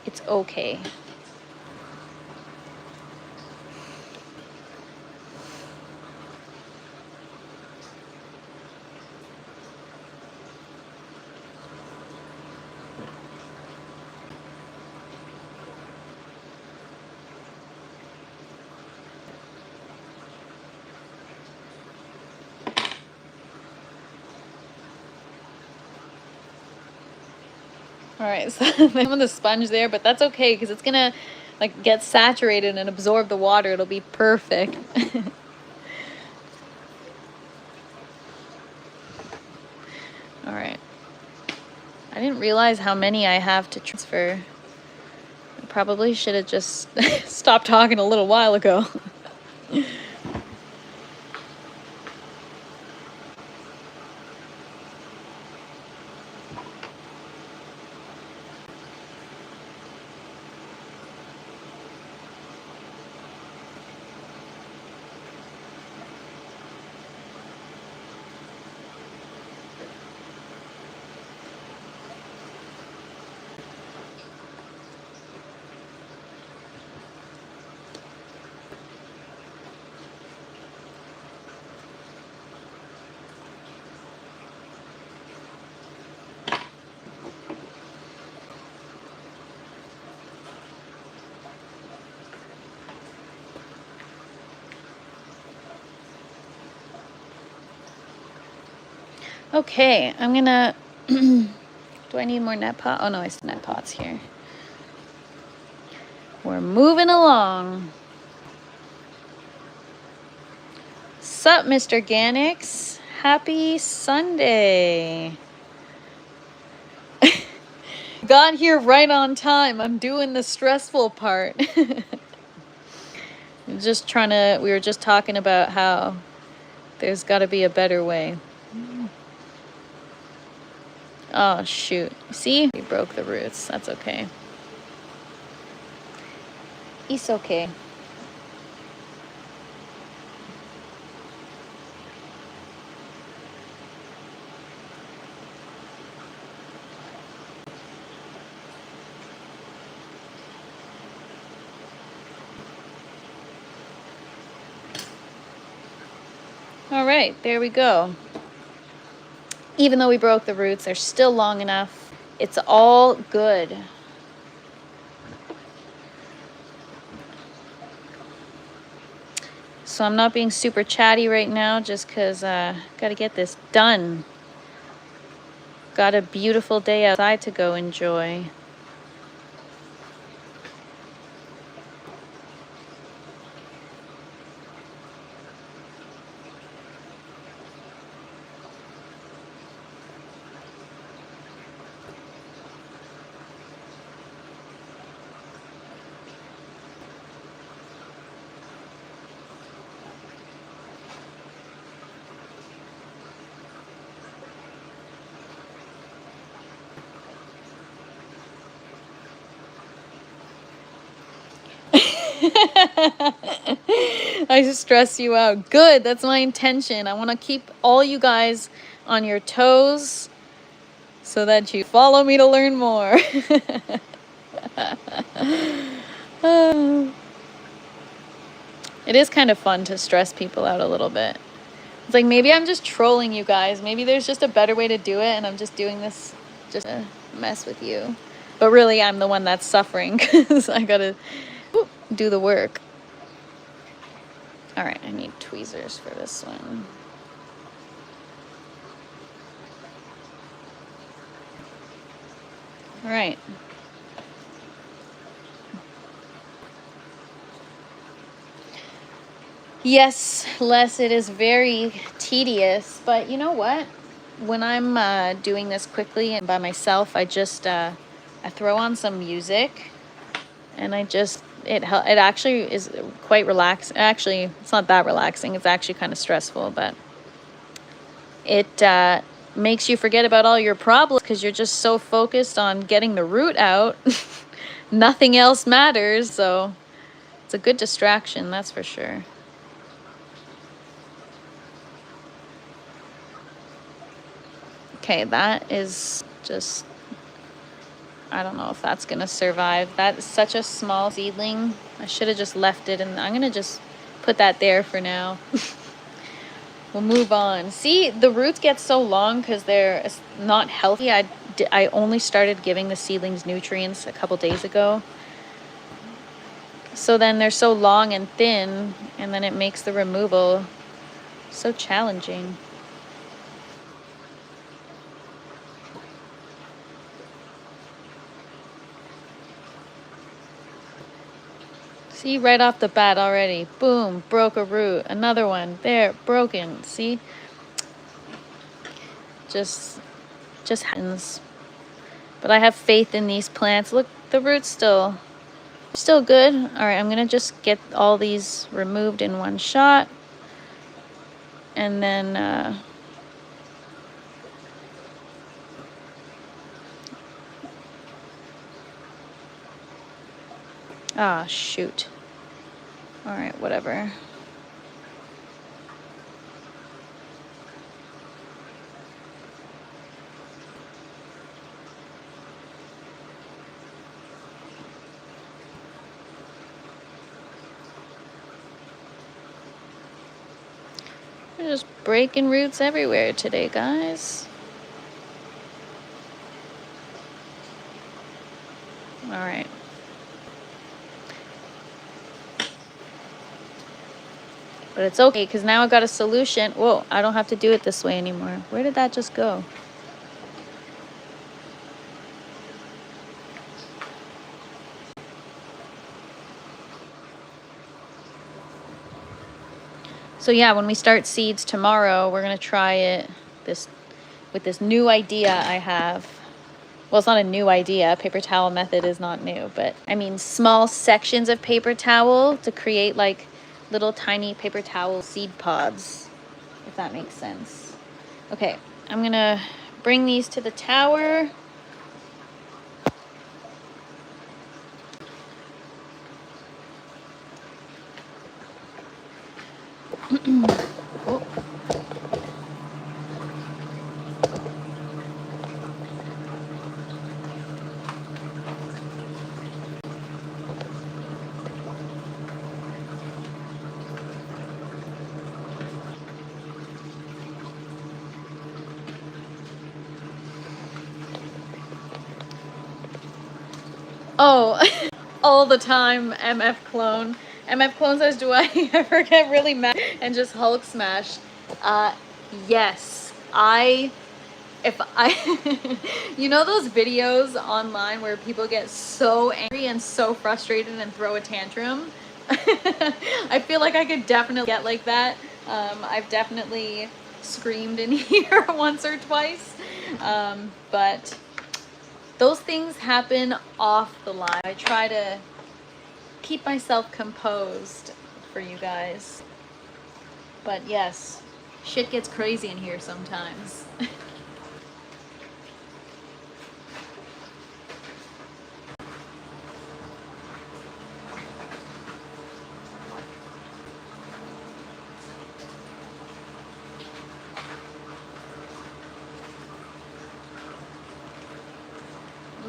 it's okay. All right, so I'm on the sponge there, but that's okay because it's gonna like get saturated and absorb the water. It'll be perfect. All right. I didn't realize how many I have to transfer. I probably should have just stopped talking a little while ago. Okay, I'm gonna, do I need more net pot? Oh no, I still net pots here. We're moving along. Sup, Mr. Ganix? Happy Sunday. Got here right on time. I'm doing the stressful part. Just trying to, we were just talking about how there's got to be a better way. Oh, shoot. See? We broke the roots. That's okay. It's okay. All right, there we go. Even though we broke the roots, they're still long enough. It's all good. So I'm not being super chatty right now just because got to get this done. Got a beautiful day outside to go enjoy. I stress you out. Good, that's my intention. I want to keep all you guys on your toes so that you follow me to learn more. It is kind of fun to stress people out a little bit. It's like maybe I'm just trolling you guys. Maybe there's just a better way to do it and I'm just doing this just to mess with you. But really I'm the one that's suffering because I gotta do the work. All right, I need tweezers for this one. All right. Yes, Les, it is very tedious, but you know what? When I'm doing this quickly and by myself, I just I throw on some music, and it actually is quite relaxing. Actually, it's not that relaxing. It's actually kind of stressful, but it makes you forget about all your problems because you're just so focused on getting the root out. Nothing else matters, so it's a good distraction, that's for sure. Okay, that is just, I don't know if that's gonna survive. That's such a small seedling. I should have just left it, and I'm gonna just put that there for now. We'll move on. See, the roots get so long because they're not healthy. I only started giving the seedlings nutrients a couple days ago. So then they're so long and thin, and then it makes the removal so challenging. See, right off the bat already, boom, broke a root. Another one, there, broken. See? Just happens. But I have faith in these plants. Look, the root's still good. All right, I'm gonna just get all these removed in one shot. And then, ah, shoot. All right, whatever. We're just breaking roots everywhere today, guys. All right. But it's okay, because now I got a solution. Whoa, I don't have to do it this way anymore. Where did that just go? So yeah, when we start seeds tomorrow, we're going to try it with this new idea I have. Well, it's not a new idea. Paper towel method is not new, but I mean small sections of paper towel to create like little tiny paper towel seed pods, if that makes sense. Okay, I'm gonna bring these to the tower. Oh. Oh, all the time, MF clone. MF clone says, do I ever get really mad and just Hulk smash? Yes. If I, you know those videos online where people get so angry and so frustrated and throw a tantrum? I feel like I could definitely get like that. I've definitely screamed in here once or twice. But those things happen off the line. I try to keep myself composed for you guys. But yes, shit gets crazy in here sometimes.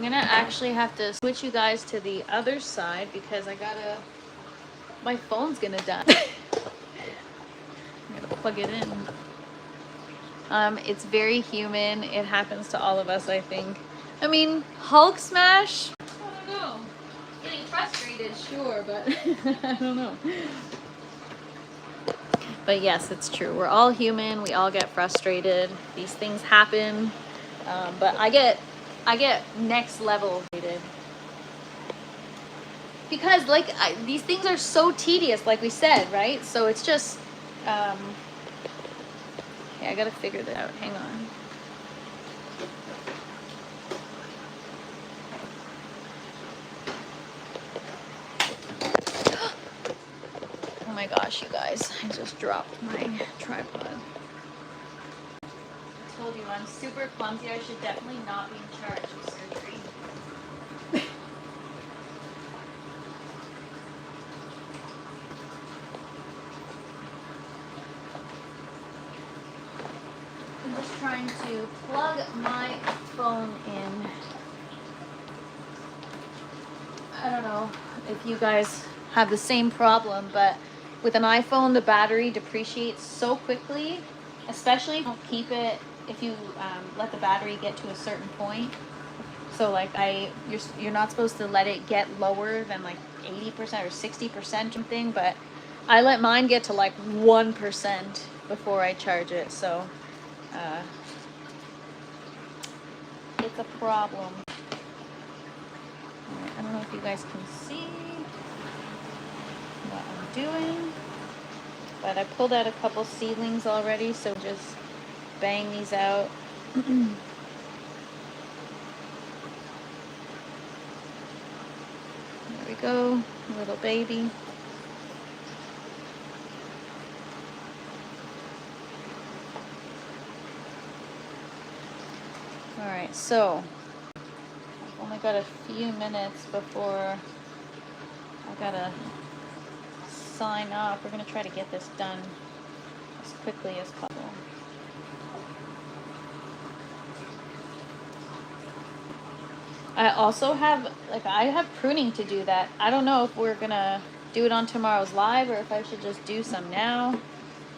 gonna actually have to switch you guys to the other side because my phone's gonna die. I'm gonna plug it in. It's very human. It happens to all of us, I think. I mean, Hulk smash? I don't know. Getting frustrated, sure, but I don't know. But yes, it's true. We're all human. We all get frustrated. These things happen. But I get next level frustrated. Because these things are so tedious, like we said, right? So it's just, okay, I gotta figure that out. Hang on. Oh my gosh, you guys, I just dropped my tripod. I told you I'm super clumsy. I should definitely not be in charge of surgery. I'm just trying to plug my phone in. I don't know if you guys have the same problem, but with an iPhone, the battery depreciates so quickly, especially if you don't keep it, if you let the battery get to a certain point. So like you're not supposed to let it get lower than like 80% or 60% something, but I let mine get to like 1% before I charge it. So it's a problem. I don't know if you guys can see what I'm doing, but I pulled out a couple seedlings already, so just bang these out. There we go, little baby. All right, so I've only got a few minutes before I gotta sign off. We're gonna try to get this done as quickly as possible. I also have, I have pruning to do that. I don't know if we're gonna do it on tomorrow's live or if I should just do some now.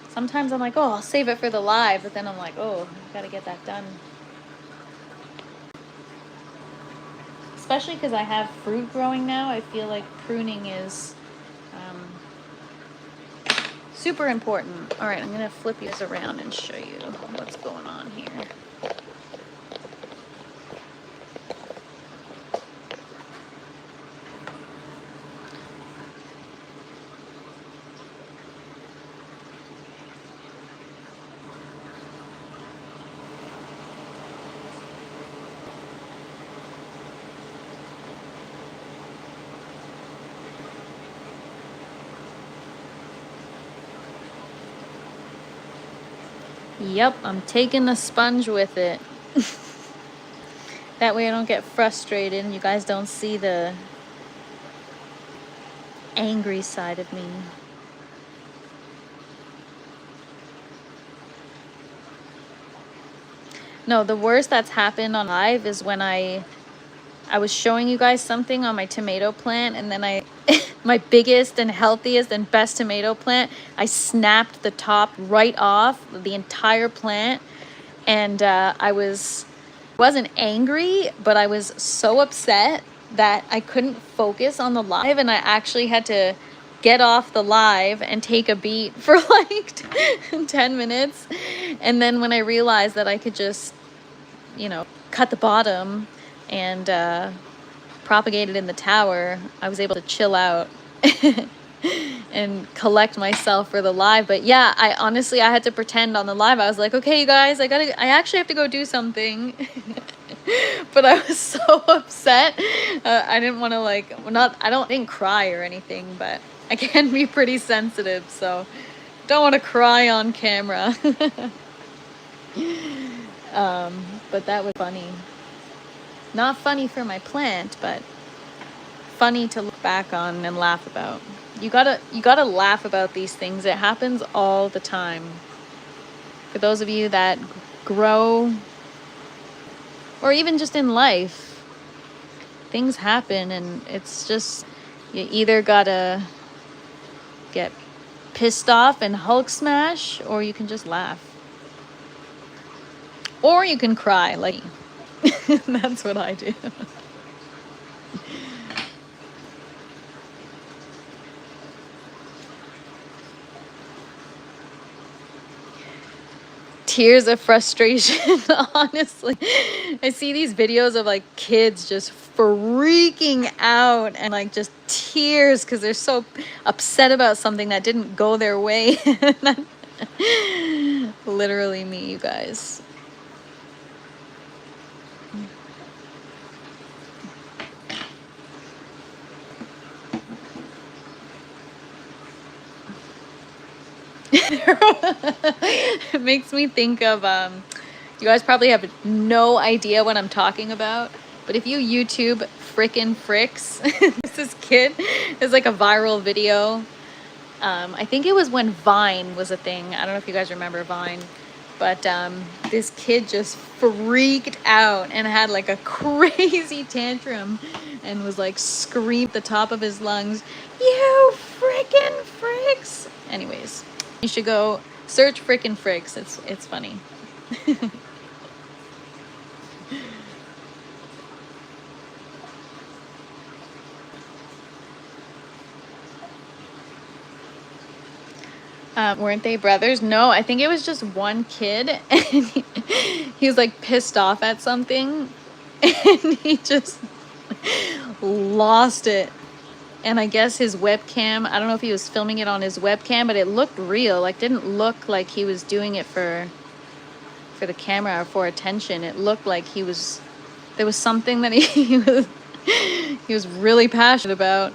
Sometimes I'm like, oh, I'll save it for the live, but then I'm like, oh, I gotta get that done. Especially because I have fruit growing now, I feel like pruning is super important. All right, I'm gonna flip you guys around and show you what's going on here. Yep, I'm taking the sponge with it. That way I don't get frustrated and you guys don't see the angry side of me. No, the worst that's happened on live is when I was showing you guys something on my tomato plant, and then my biggest and healthiest and best tomato plant, I snapped the top right off the entire plant, and I wasn't angry, but I was so upset that I couldn't focus on the live, and I actually had to get off the live and take a beat for like 10 minutes. And then when I realized that I could just, cut the bottom and propagate it in the tower, I was able to chill out and collect myself for the live. But yeah, I had to pretend on the live. I was like, okay, you guys, I actually have to go do something. But I was so upset. I didn't want to I didn't cry or anything, but I can be pretty sensitive, so don't want to cry on camera. But that was funny. Not funny for my plant, but funny to look back on and laugh about. You gotta laugh about these things. It happens all the time. For those of you that grow, or even just in life, things happen, and it's just, you either gotta get pissed off and Hulk smash, or you can just laugh. Or you can cry, like that's what I do. Tears of frustration, honestly. I see these videos of like kids just freaking out and like just tears because they're so upset about something that didn't go their way. Literally me, you guys. It makes me think of you guys probably have no idea what I'm talking about, but if you YouTube frickin' fricks, this kid is like a viral video. I think it was when Vine was a thing. I don't know if you guys remember Vine, but this kid just freaked out and had like a crazy tantrum and was like screaming at the top of his lungs, "You frickin' fricks!" Anyways, you should go search frickin' fricks. It's funny. Weren't they brothers? No, I think it was just one kid, and he was like pissed off at something, and he just lost it. And I guess his webcam, I don't know if he was filming it on his webcam, but it looked real. Like, didn't look like he was doing it for the camera or for attention. It looked like there was something that he was really passionate about.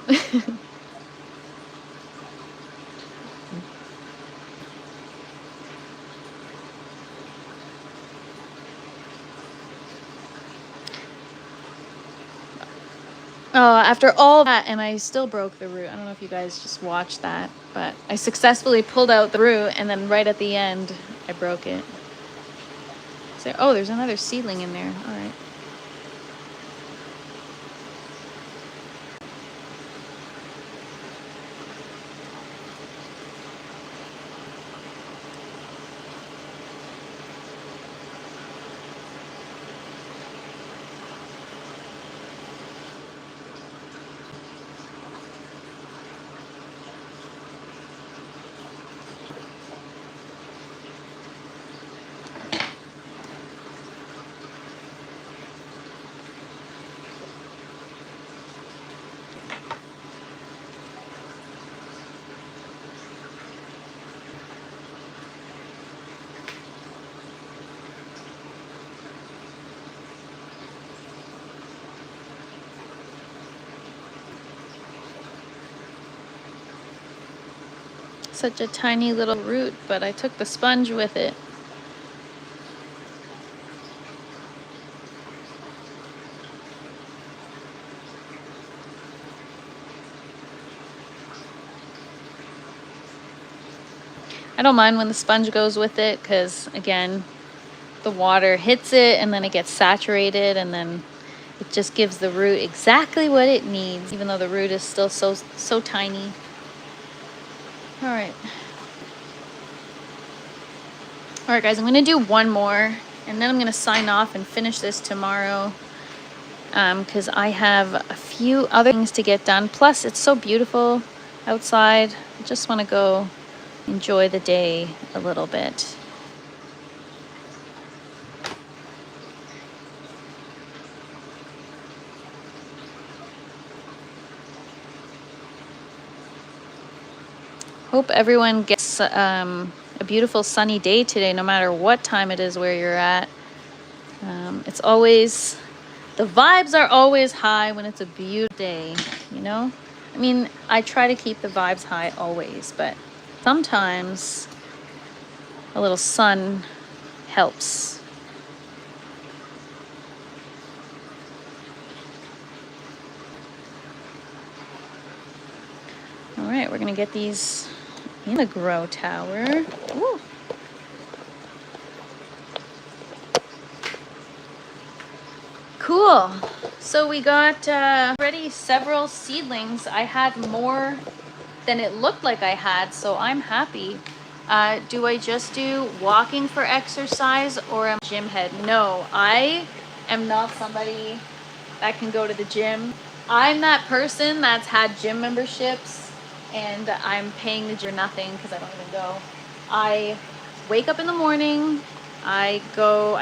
Oh, after all that, and I still broke the root. I don't know if you guys just watched that, but I successfully pulled out the root, and then right at the end, I broke it. So, oh, there's another seedling in there. All right. Such a tiny little root, but I took the sponge with it. I don't mind when the sponge goes with it because, again, the water hits it and then it gets saturated, and then it just gives the root exactly what it needs, even though the root is still so tiny. All right, guys, I'm gonna do one more, and then I'm gonna sign off and finish this tomorrow, because I have a few other things to get done. Plus, it's so beautiful outside. I just want to go enjoy the day a little bit. Hope everyone gets a beautiful sunny day today, no matter what time it is where you're at. It's always, the vibes are always high when it's a beautiful day, you know? I mean, I try to keep the vibes high always, but sometimes a little sun helps. All right, we're gonna get these in the grow tower. Ooh. Cool. So we got already several seedlings. I had more than it looked like I had, so I'm happy. Do I just do walking for exercise, or am I a gym head? No, I am not somebody that can go to the gym. I'm that person that's had gym memberships and I'm paying the gym nothing because I don't even go. I wake up in the morning, I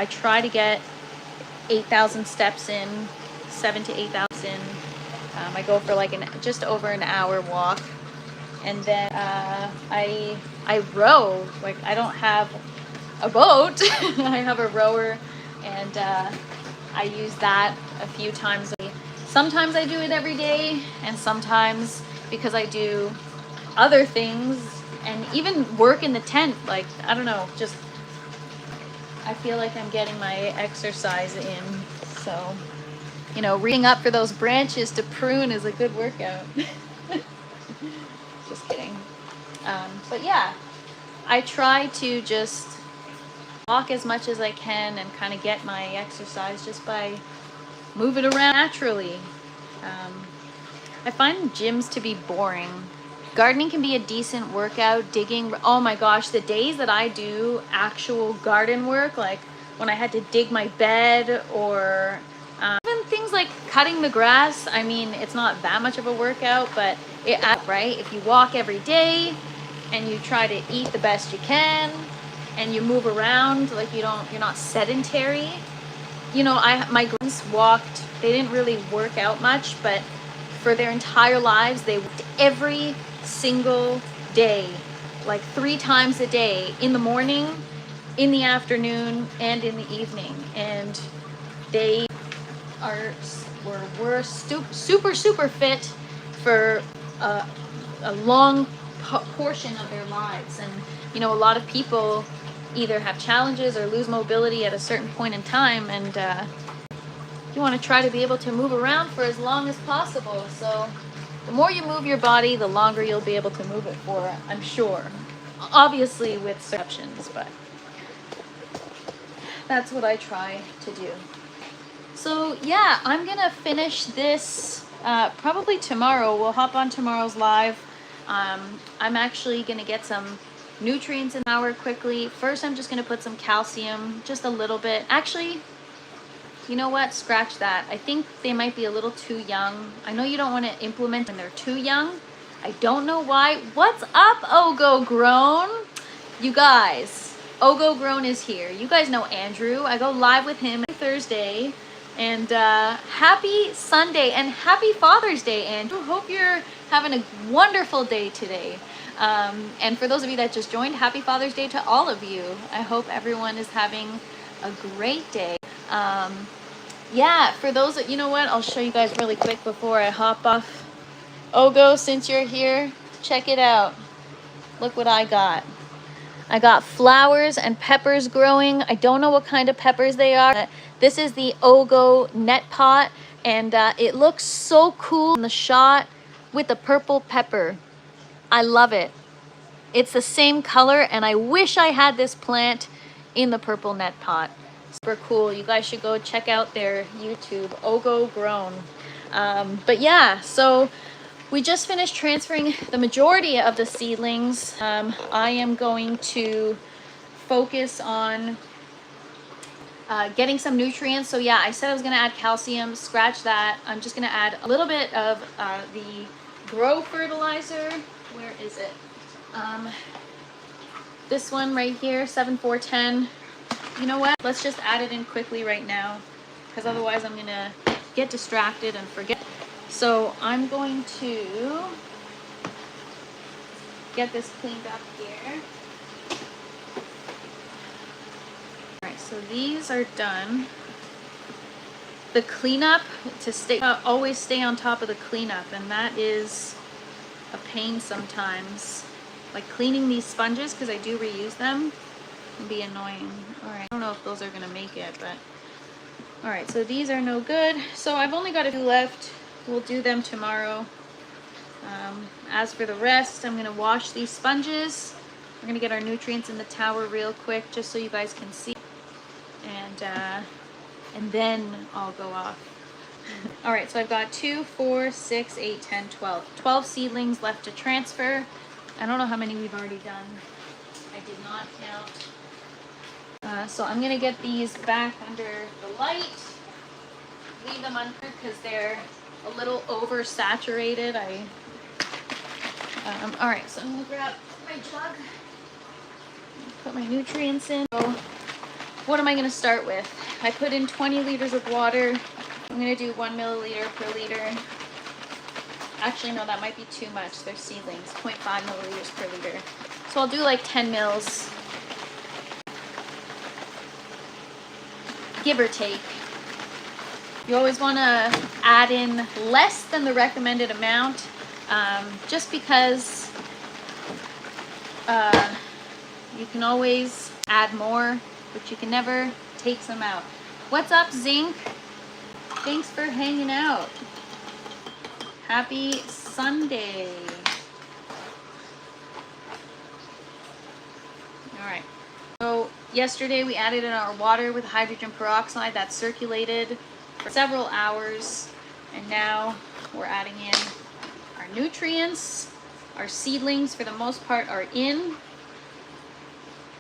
try to get 8,000 steps in, 7 to 8,000. I go for like just over an hour walk, and then I row. Like, I don't have a boat. I have a rower, and I use that a few times a week. Sometimes I do it every day, and sometimes, because I do other things and even work in the tent, like, I don't know, just I feel like I'm getting my exercise in. So, you know, reaching up for those branches to prune is a good workout. Just kidding. But yeah, I try to just walk as much as I can and kind of get my exercise just by moving around naturally. I find gyms to be boring. Gardening can be a decent workout. Digging, oh my gosh, the days that I do actual garden work, like when I had to dig my bed, or even things like cutting the grass, I mean, it's not that much of a workout, but it adds up, right? If you walk every day and you try to eat the best you can and you move around, like you're not sedentary. You know, my grandparents walked, they didn't really work out much, but for their entire lives, they walked every single day, like 3 times a day, in the morning, in the afternoon, and in the evening. And they were super fit for a long portion of their lives. And you know, a lot of people either have challenges or lose mobility at a certain point in time, and you want to try to be able to move around for as long as possible. So the more you move your body, the longer you'll be able to move it for, I'm sure. Obviously with exceptions, but that's what I try to do. So yeah, I'm gonna finish this probably tomorrow. We'll hop on tomorrow's live. I'm actually gonna get some nutrients in the hour quickly. First, I'm just gonna put some calcium, just a little bit. Actually, you know what? Scratch that. I think they might be a little too young. I know you don't want to implement when they're too young. I don't know why. What's up, Ogo Grown? You guys, Ogo Grown is here. You guys know Andrew. I go live with him every Thursday. And happy Sunday and happy Father's Day, Andrew. Hope you're having a wonderful day today. And for those of you that just joined, happy Father's Day to all of you. I hope everyone is having a great day. Yeah, for those that, you know what, I'll show you guys really quick before I hop off. Ogo, since you're here, check it out. Look what I got. I got flowers and peppers growing. I don't know what kind of peppers they are. This is the Ogo net pot, and it looks so cool in the shot with the purple pepper. I love it. It's the same color, and I wish I had this plant in the purple net pot. Super cool. You guys should go check out their YouTube, Ogo Grown. But yeah, so we just finished transferring the majority of the seedlings. I am going to focus on getting some nutrients. So yeah, I said I was going to add calcium. Scratch that. I'm just going to add a little bit of the grow fertilizer. Where is it? This one right here, 7410. You know what? Let's just add it in quickly right now, because otherwise I'm going to get distracted and forget. So I'm going to get this cleaned up here. All right, so these are done. The cleanup, to stay, always stay on top of the cleanup, and that is a pain sometimes. Like cleaning these sponges, because I do reuse them, can be annoying. All right, I don't know if those are gonna make it, but all right, so these are no good. So I've only got a few left. We'll do them tomorrow. As for the rest, I'm gonna wash these sponges. We're gonna get our nutrients in the tower real quick, just so you guys can see, and then I'll go off. All right, so I've got 2, 4, 6, 8, 10, 12. 12 seedlings left to transfer. I don't know how many we've already done. I did not count. So I'm gonna get these back under the light. Leave them under because they're a little oversaturated. All right, so I'm gonna grab my jug, put my nutrients in. So what am I gonna start with? I put in 20 liters of water. I'm gonna do 1 milliliter per liter. Actually, no, that might be too much. They're seedlings, 0.5 milliliters per liter. So I'll do like 10 mils, give or take. You always want to add in less than the recommended amount, just because you can always add more, but you can never take some out. What's up, Zinc? Thanks for hanging out. Happy Sunday. All right. So yesterday we added in our water with hydrogen peroxide that circulated for several hours, and now we're adding in our nutrients. Our seedlings for the most part are in,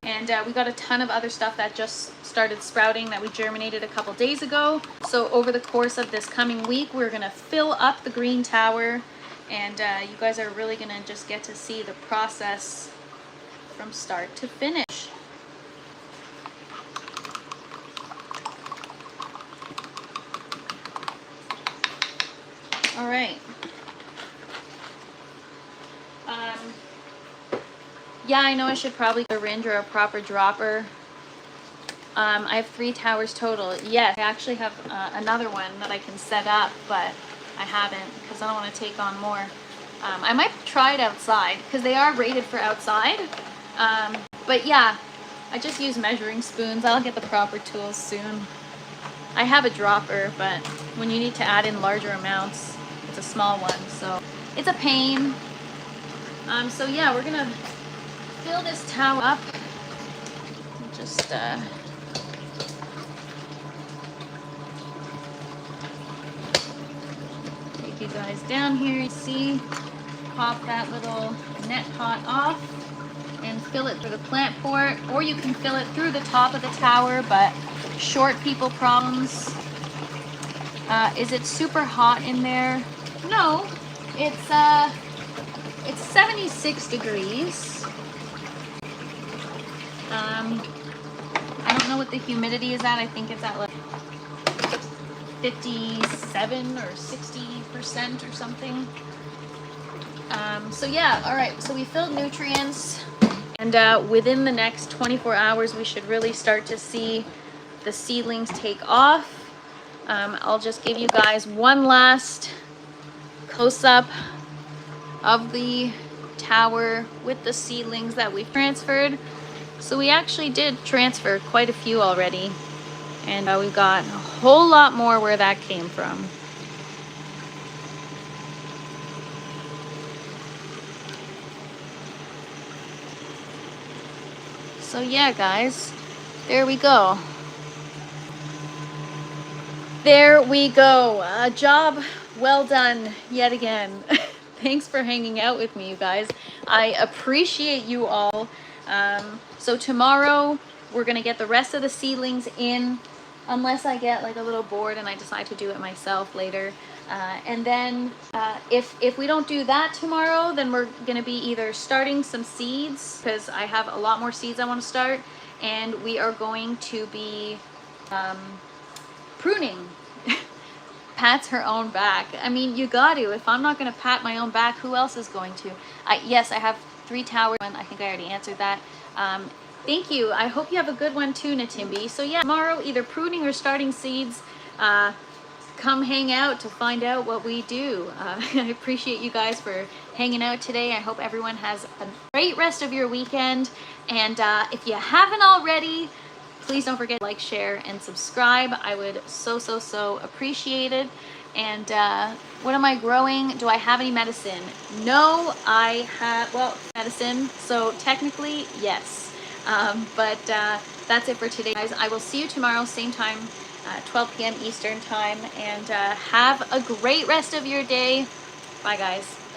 and we got a ton of other stuff that just started sprouting that we germinated a couple days ago. So over the course of this coming week, we're gonna fill up the green tower, and you guys are really gonna just get to see the process from start to finish. All right. Yeah, I know I should probably get a syringe or a proper dropper. I have 3 towers total. Yes, I actually have another one that I can set up, but I haven't because I don't want to take on more. I might try it outside because they are rated for outside. But yeah, I just use measuring spoons. I'll get the proper tools soon. I have a dropper, but when you need to add in larger amounts, it's a small one, so it's a pain. So yeah, we're gonna fill this tower up. Just take you guys down here. You see, pop that little net pot off and fill it through the plant port, or you can fill it through the top of the tower, but short people problems. Is it super hot in there? No, it's 76 degrees. I don't know what the humidity is at. I think it's at like 57 or 60% or something. So yeah, all right, so we filled nutrients, and within the next 24 hours we should really start to see the seedlings take off. I'll just give you guys one last close-up of the tower with the seedlings that we've transferred. So we actually did transfer quite a few already, and we've got a whole lot more where that came from. So yeah, guys, there we go. There we go. A job well done yet again. Thanks for hanging out with me, you guys. I appreciate you all. So tomorrow we're gonna get the rest of the seedlings in, unless I get like a little bored and I decide to do it myself later. And then if we don't do that tomorrow, then we're gonna be either starting some seeds, because I have a lot more seeds I want to start, and we are going to be pruning. Pats her own back. I mean, you got to. If I'm not going to pat my own back, who else is going to? Yes, I have 3 towers. I think I already answered that. Thank you. I hope you have a good one too, Natimbi. So yeah, tomorrow, either pruning or starting seeds. Come hang out to find out what we do. I appreciate you guys for hanging out today. I hope everyone has a great rest of your weekend. And if you haven't already, please don't forget to like, share, and subscribe. I would so appreciate it. And what am I growing? Do I have any medicine? No, I have, well, medicine. So technically, yes. But that's it for today, guys. I will see you tomorrow, same time, 12 p.m. Eastern time. And have a great rest of your day. Bye, guys.